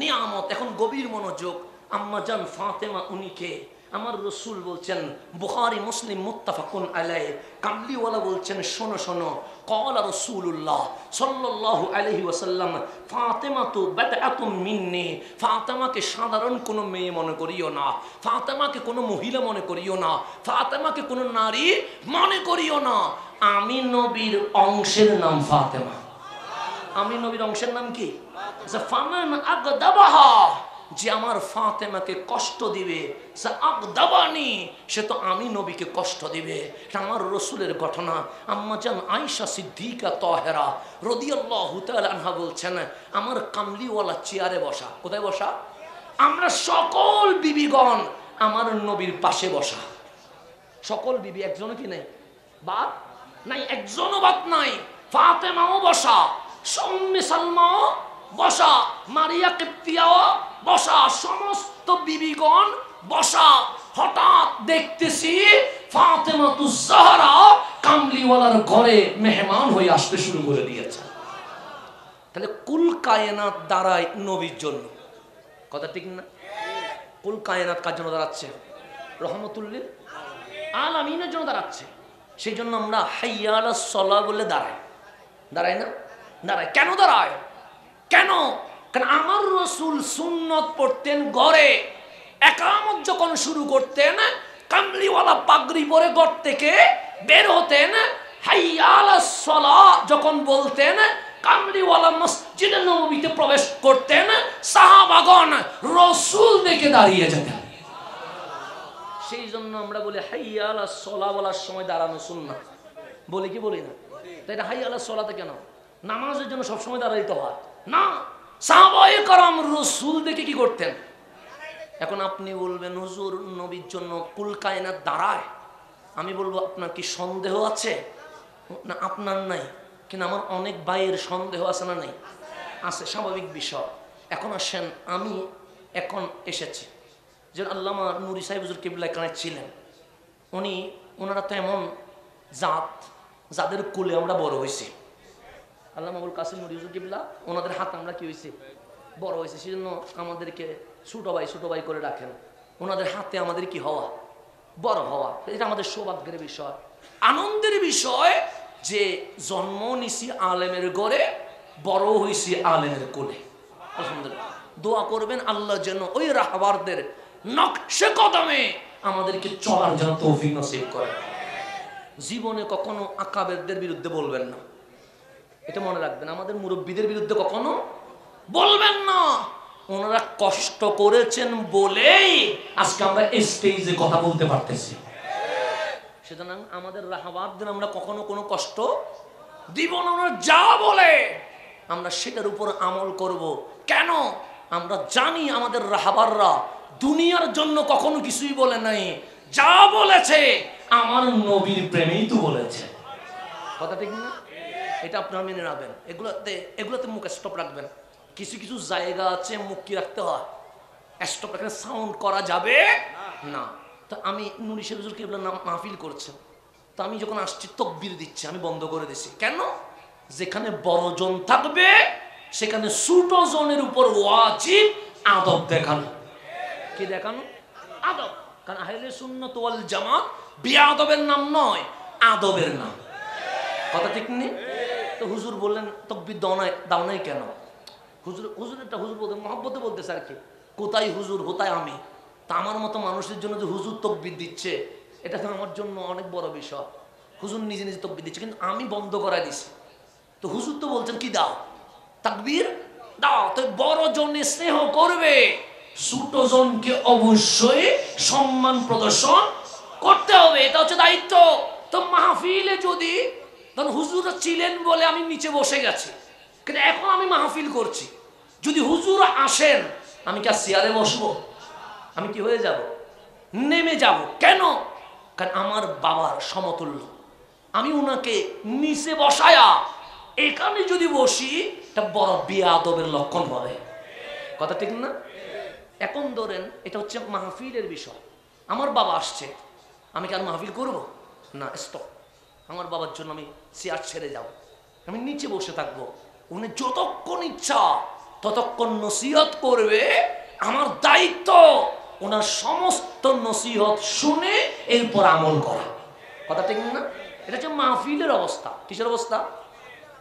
নিয়ামত। এখন গভীর মনোযোগ। আম্মা জান ফাতেমা উনিকে আমার রসুল বলছেন, বুখারী মুসলিম মুত্তাফাকুন আলাইহি, কামলিওয়ালা বলছেন, শোনো শোনো, ক্বালা রাসূলুল্লাহ সাল্লাল্লাহু আলাইহি ওয়াসাল্লাম, ফাতেমাতু বাদআতুম মিন্নি, ফাতেমাকে সাধারণ কোনো মেয়ে মনে করিও না, ফাতেমাকে কোনো মহিলা মনে করিও না, ফাতেমাকে কোনো নারী মনে করিও না, আমি নবীর অংশের নাম ফাতেমা। আমি নবীর অংশের নাম কি? ফামান আগদাবাহা, যে আমার ফাতেমাকে কষ্ট দিবে, আগদাবানি, সে তো আমি নবীকে কষ্ট দিবে। এটা আমার রসুলের ঘটনা। আম্মা জান আয়েশা সিদ্দিকা তাহেরা রাদিয়াল্লাহু তাআলা আনহা বলছেন, আমার কামলিওয়ালা চেয়ারে বসা। কোথায় বসা? আমরা সকল বিবিগণ আমার নবীর পাশে বসা। সকল বিবি, একজনও কি নেই বাদ নাই, একজনও বাদ নাই। ফাতেমাও বসা, উম্মে সালমাও বসা, মারিয়া কিপ্তিয়াও বসা, সমস্ত বিবিগণ বসা। হঠাৎ দেখতেছি ফাতেমাতুজ জাহরা কামলিওয়ালার ঘরে মেহমান হয়ে আসতে শুরু করে দিয়েছে। তাহলে কুল কায়নাত দাঁড়ায় নবীর জন্য, কথা ঠিক না? কুল কায়নাত কার জন্য দাঁড়াচ্ছে? রহমতুল্লিল আলামিনের জন্য দাঁড়াচ্ছে। সেই জন্য আমরা হাইয়া আলাস সালাহ বলে দাঁড়াই, দাঁড়াই না? দাঁড়াই। কেন দাঁড়ায়? কেন? কারণ আমার রসুল সুন্নত পড়তেন ঘরে, একামত যখন শুরু করতেন কামলিওয়ালা পাগড়ি পরে ঘর থেকে বের হতেন, হাইয়া আলাস সালাহ যখন বলতেন কামলিওয়ালা মসজিদে নববীতে প্রবেশ করতেন, সাহাবাগণ রসুল দেখে দাঁড়িয়ে যেতেন। সেই জন্য আমরা বলি হাইয়া আলাস সালাহ বলার সময় দাঁড়ানো সুন্নাত, বলি কি বলি না? তো এটা হাইয়া আলাস সালাতে কেন? নামাজের জন্য সবসময় দাঁড়াইতে হয় না। সাহাবায়ে কেরাম রসুল দেখে কি করতেন? এখন আপনি বলবেন হুজুর নবীর জন্য কুল কায়নাত দাঁড়ায়। আমি বলবো আপনার কি সন্দেহ আছে? না, আপনার নাই, কিন্তু আমার অনেক ভাইয়ের সন্দেহ আছে না? নাই, আছে, স্বাভাবিক বিষয়। এখন আসেন, আমি এখন এসেছি যে আল্লামা নুরি সাহেব হুজুর কিবলা কানে ছিলেন, ওনারা তো এমন জাত যাদের কুলে আমরা বড় হয়েছি। আল্লামা আবুল কাসিম নুরি হুজুর কিবলা, ওনাদের হাত আমরা কি হয়েছে? বড় হয়েছে। সেজন্য আমাদেরকে ছোটো ভাই করে রাখেন। ওনাদের হাতে আমাদের কি হওয়া? বড় হওয়া। এটা আমাদের সৌভাগ্যের বিষয়, আনন্দের বিষয় যে জন্ম নিছি আলেমের ঘরে, বড় হয়েছি আলেমের কোলে। আলহামদুলিল্লাহ। দোয়া করবেন আল্লাহ যেন ওই রাহবারদের নকশে কদমে আমাদেরকে চলার যেন তৌফিক নসিব করে। জীবনে কখনো আকাবেরদের বিরুদ্ধে বলবেন না, এটা মনে রাখবেন। আমাদের মুরব্বীদের বিরুদ্ধে কখনো বলবেন না। ওনারা কষ্ট করেছেন বলেই আজকে আমরা স্টেজে কথা বলতে পারতেছি। সুতরাং আমাদের রাহবারদের আমরা কখনো কোনো কষ্ট দিব না। ওনারা যা বলে আমরা সেটার উপর আমল করব। কেন? আমরা জানি আমাদের রাহবাররা দুনিয়ার জন্য কখনো কিছুই বলে নাই, যা বলেছে আমার নবীর প্রেমেই তো বলেছে। কথা ঠিক না? এটা আপনারা মেনে রাখবেন। এগুলোতে মুখ স্টপ রাখবেন। কিছু কিছু জায়গা আছে মুখ কি রাখতে হয়, স্টপ রাখলে সাউন্ড করা যাবে না। তো আমি নুরি সাহেব হুজুর কিবলা মাহফিল করছেন, তো আমি যখন আসছি তাকবীর দিচ্ছি, আমি বন্ধ করে দিচ্ছি। কেন? যেখানে বড়জন থাকবে সেখানে ছোট জনের উপর ওয়াজিব আদব দেখানো। কি দেখানো? আদব। কারণ আহলে সুন্নাত ওয়াল জামাত বেয়াদবের নাম নয়, আদবের নাম। কথা ঠিক নেই? তো হুজুর বললেন তাকবীর দাও নাই কেন? হুজুরটা হুজুর বলতে মহব্বতে বলতেছে আর কি। কোথায় হুজুর, কোথায় আমি? তা আমার মতো মানুষের জন্য যে হুজুর তাকবীর দিচ্ছে, এটা তো আমার জন্য অনেক বড় বিষয়। হুজুর নিজে নিজে তাকবীর দিচ্ছে, কিন্তু আমি বন্ধ করাই দিছি। তো হুজুর তো বলছেন কি দাও, তাকবীর দাও। তো বড় জনে স্নেহ করবে, ছোট জনকে অবশ্যই সম্মান প্রদর্শন করতে হবে, এটা হচ্ছে দায়িত্ব। তো মাহফিলে যদি তখন হুজুরা ছিলেন বলে আমি নিচে বসে গেছি, কিন্তু এখন আমি মাহফিল করছি, যদি হুজুর আসেন আমি কি আর চেয়ারে বসবো? আমি কি হয়ে যাব? নেমে যাব। কেন? কারণ আমার বাবার সমতুল্য, আমি ওনাকে নিচে বসায়া এখানে যদি বসি এটা বড় বেয়াদবের লক্ষণ হবে। কথা ঠিক না? এখন ধরেন এটা হচ্ছে মাহফিলের বিষয়। আমার বাবা আসছে, আমি কি আর মাহফিল করব না? স্টপ। আমার বাবার জন্য আমি চেয়ার ছেড়ে যাব, আমি নিচে বসে থাকবো। উনি যতক্ষণ ইচ্ছা ততক্ষণ নসিহত করবে। আমার দায়িত্ব ওনার সমস্ত নসিহত শুনে এরপর আমল করা। কথা ঠিক না? এটা হচ্ছে মাহফিলের অবস্থা। কিসের অবস্থা?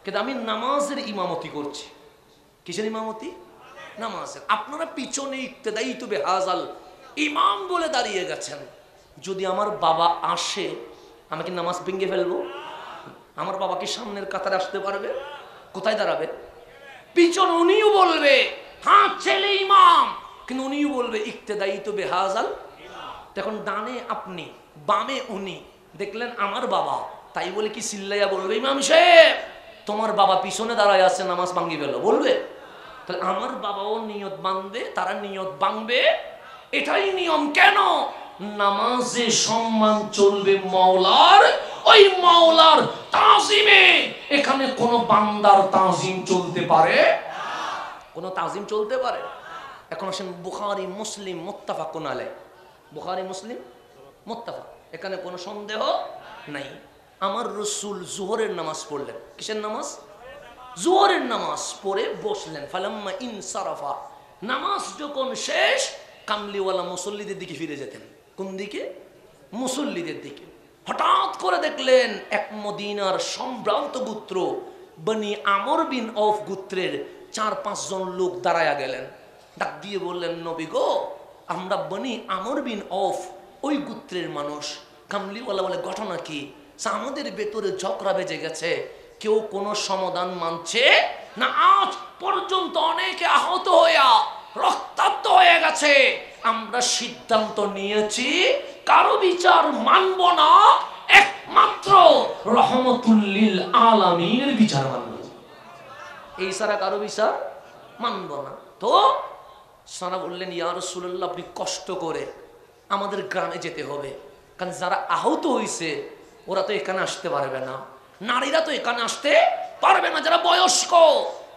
কিন্তু আমি নামাজের ইমামতি করছি। কিসের ইমামতি? নামাজের। আপনারা পিছনে ইক্তেদাই তো বেহাজাল ইমাম বলে দাঁড়িয়ে গেছেন। যদি আমার বাবা আসে, আমি কি নামাজ ভেঙে ফেলবো? আমার বাবা কি সামনের কাতারে আসতে পারবে? কোথায় দাঁড়াবে? পিছনে উনিও বলবে হ্যাঁ ছেলে ইমাম, কিন্তু উনিও বলবে ইক্তেদাই তো বেহাজাল। তখন ডানে আপনি, বামে উনি, দেখলেন আমার বাবা, তাই বলে কি চিল্লাইয়া বলবে ইমাম সাহেব তোমার বাবা পিছনে দাঁড়ায় আছে নামাজ ভাঙ্গি ফেলো? বলবে? তাহলে আমার বাবাও নিয়ত বাঁধবে, তারা নিয়ত ভাঙবে, এটাই নিয়ম। কেন? নামাজে সম্মান চলবে মাওলার, ওই মাওলার তাজিমে। এখানে কোন বান্দার তাজিম চলতে পারে? কোন তাজিম চলতে পারে? এখন আসেন বুখারী মুসলিম মুত্তাফাকুন আলাইহ। বুখারী মুসলিম মুত্তাফাক, এখানে কোনো সন্দেহ নাই। আমার রাসূল যোহরের নামাজ পড়লেন। কিসের নামাজ? যোহরের নামাজ পড়ে বসলেন। ফালাম্মা ইনসারাফা, নামাজ যখন শেষ, কামলিওয়ালা মুসল্লিদের দিকে ফিরে যেতেন। কোন দিকে? মুসল্লিদের দিকে। হঠাৎ করে দেখলেন এক মদিনার সম্ভ্রান্ত গোত্র বনি আমর বিন অফ গোত্রের 4-5 জন লোক দাঁড়ায়া গেলেন। ডাক দিয়ে বললেন নবী গো, আমরা বনি আমর বিন অফ ওই গোত্রের মানুষ। কামলিওয়ালা বলে ঘটনা কি? আমাদের ভেতরে ঝগড়া বেজে গেছে, কেউ কোনো সমাধান মানছে না। আজ পর্যন্ত অনেকে আহত হইয়া রক্তাক্ত হয়ে গেছে। আমরা সিদ্ধান্ত নিয়েছি কারো বিচার মানব না, একমাত্র রহমতুল লিল আলামিনের বিচার মানব। এই সারা কারো বিচার মানব না। তো সারা বললেন ইয়া রাসূলুল্লাহ, আপনি কষ্ট করে আমাদের গ্রামে যেতে হবে, কারণ যারা আহত হয়েছে ওরা তো এখানে আসতে পারবে না, নারীরা তো এখানে আসতে পারবে না, যারা বয়স্ক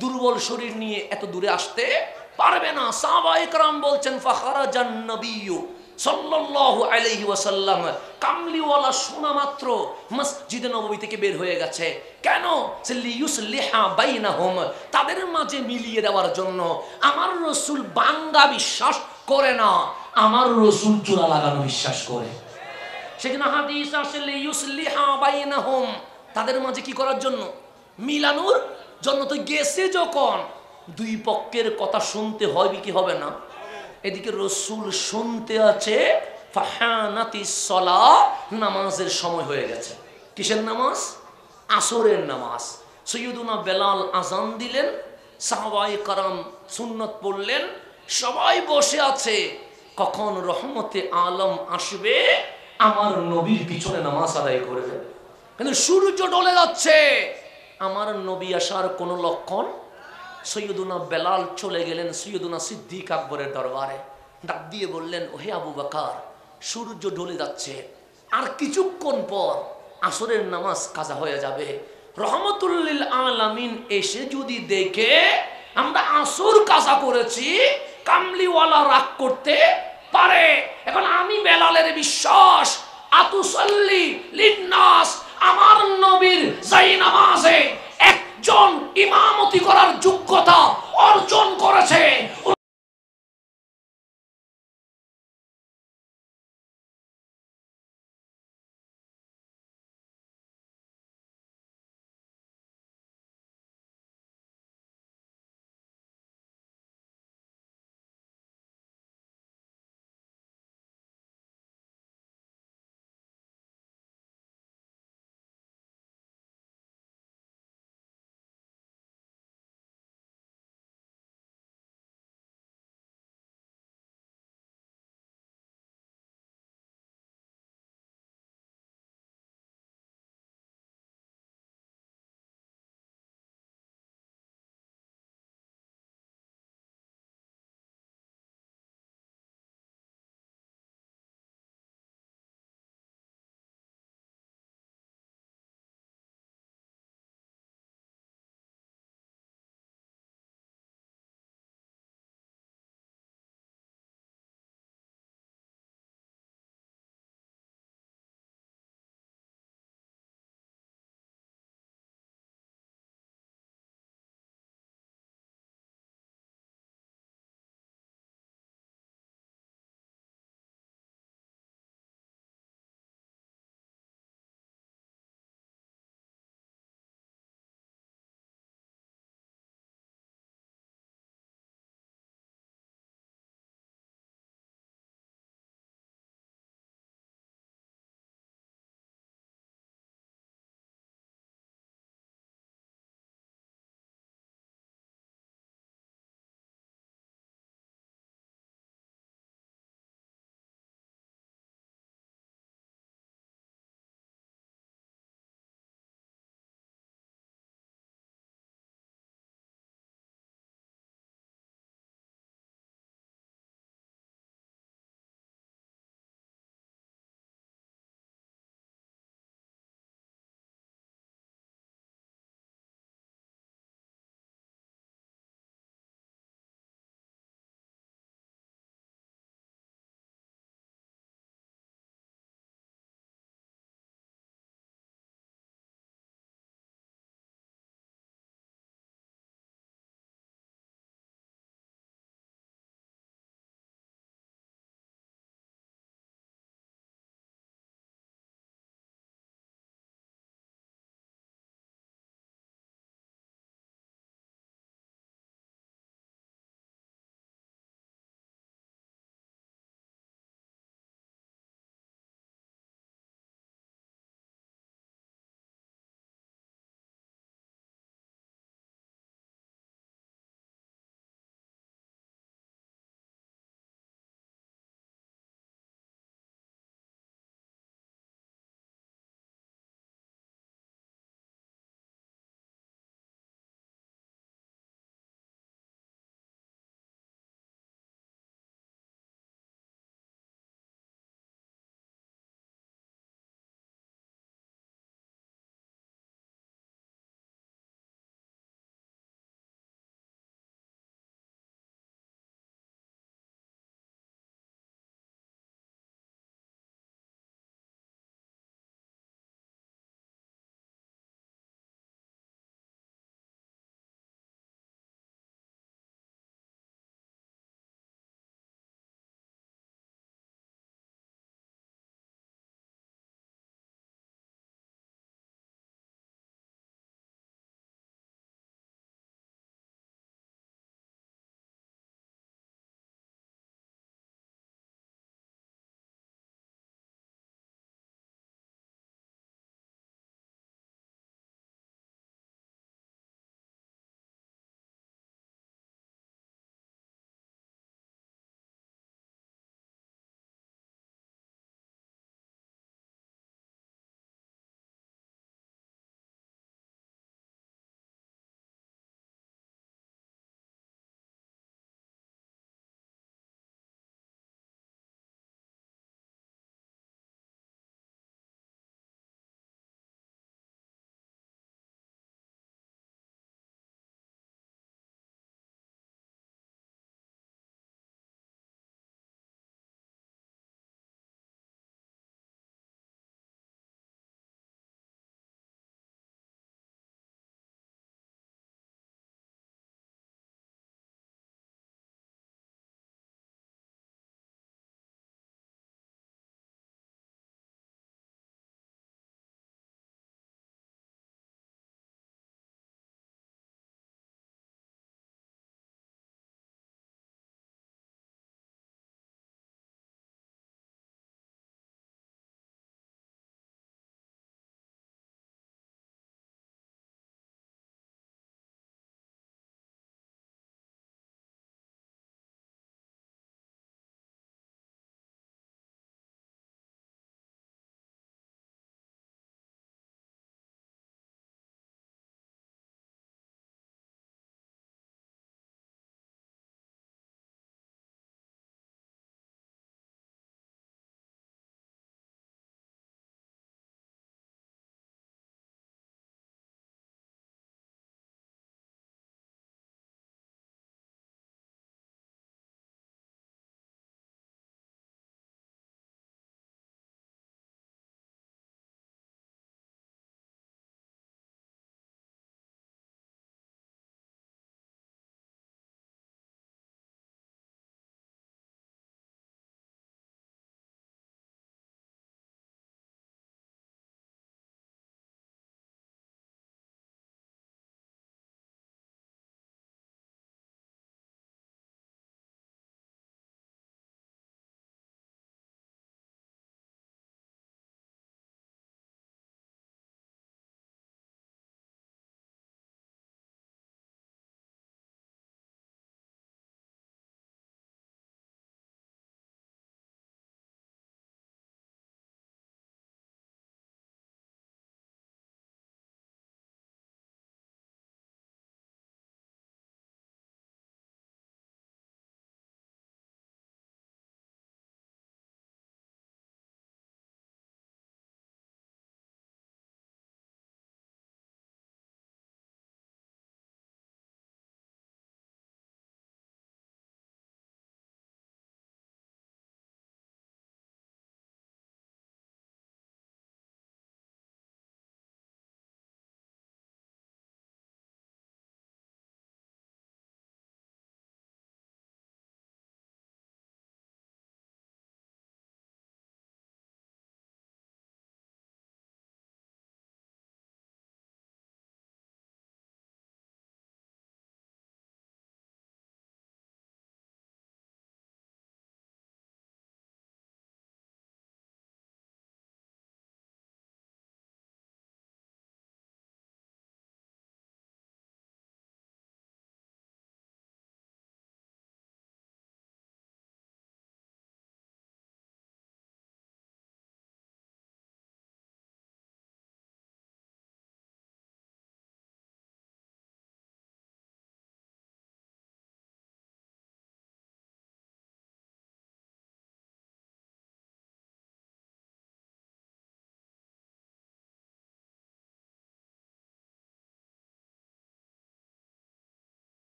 দুর্বল শরীর নিয়ে এত দূরে আসতে পারবে না। সাহাবায়ে কেরাম বলছেন ফাখারাজান নবিয়্যু সাল্লাল্লাহু আলাইহি ওয়াসাল্লাম, কামলিওয়ালা শোনা মাত্র মসজিদে নববী থেকে বের হয়ে গেছে। কেন? লিইউসলিহা বাইনাহুম, তাদের মাঝে মিলিয়ে দেওয়ার জন্য। আমার রাসূল বাঙ্গা বিশ্বাস করে না, আমার রাসূল চূড়া লাগানো বিশ্বাস করে। সেখানে হাদিস আসে লিইউসলিহা বাইনাহুম, তাদের মাঝে কি করার জন্য? মিলানোর জন্য। তো গেছে যখন, দুই পক্ষের কথা শুনতে হবে কি হবে না? এদিকে রাসূল শুনতে আছে ফাহানাতিস সালাহ, নামাজের সময় হয়ে গেছে। কিসের নামাজ? আসরের নামাজ। সাইয়্যিদুনা বেলাল আযান দিলেন, সাহাবায়ে কেরাম সুন্নত পড়লেন, সবাই বসে আছে। কখন রহমতে আলম আসবে, আমার নবীর পিছনে নামাজ আদায় করবে। কিন্তু সূর্য ডলে যাচ্ছে, আমার নবী আসার কোনো লক্ষণ। সৈয়দুনা বেলাল চলে গেলেন সৈয়দুনা সিদ্দিক আকবরের দরবারে। ডাক দিয়ে বললেন ওহে আবু বকর, সূর্য ঢলে যাচ্ছে, আর কিছুক্ষণ পর আসরের নামাজ কাজা হয়ে যাবে। রহমতুল লিল আলামিন এসে যদি দেখে আমরা আসর কাজা করেছি, কামলিওয়ালা রাগ করতে পারে। এখন আমি বেলালের বিশ্বাস, আতুসাল্লি লিন্নাস, আমার নবীর যেই নামাজে একজন ইমামতি করার যোগ্যতা অর্জন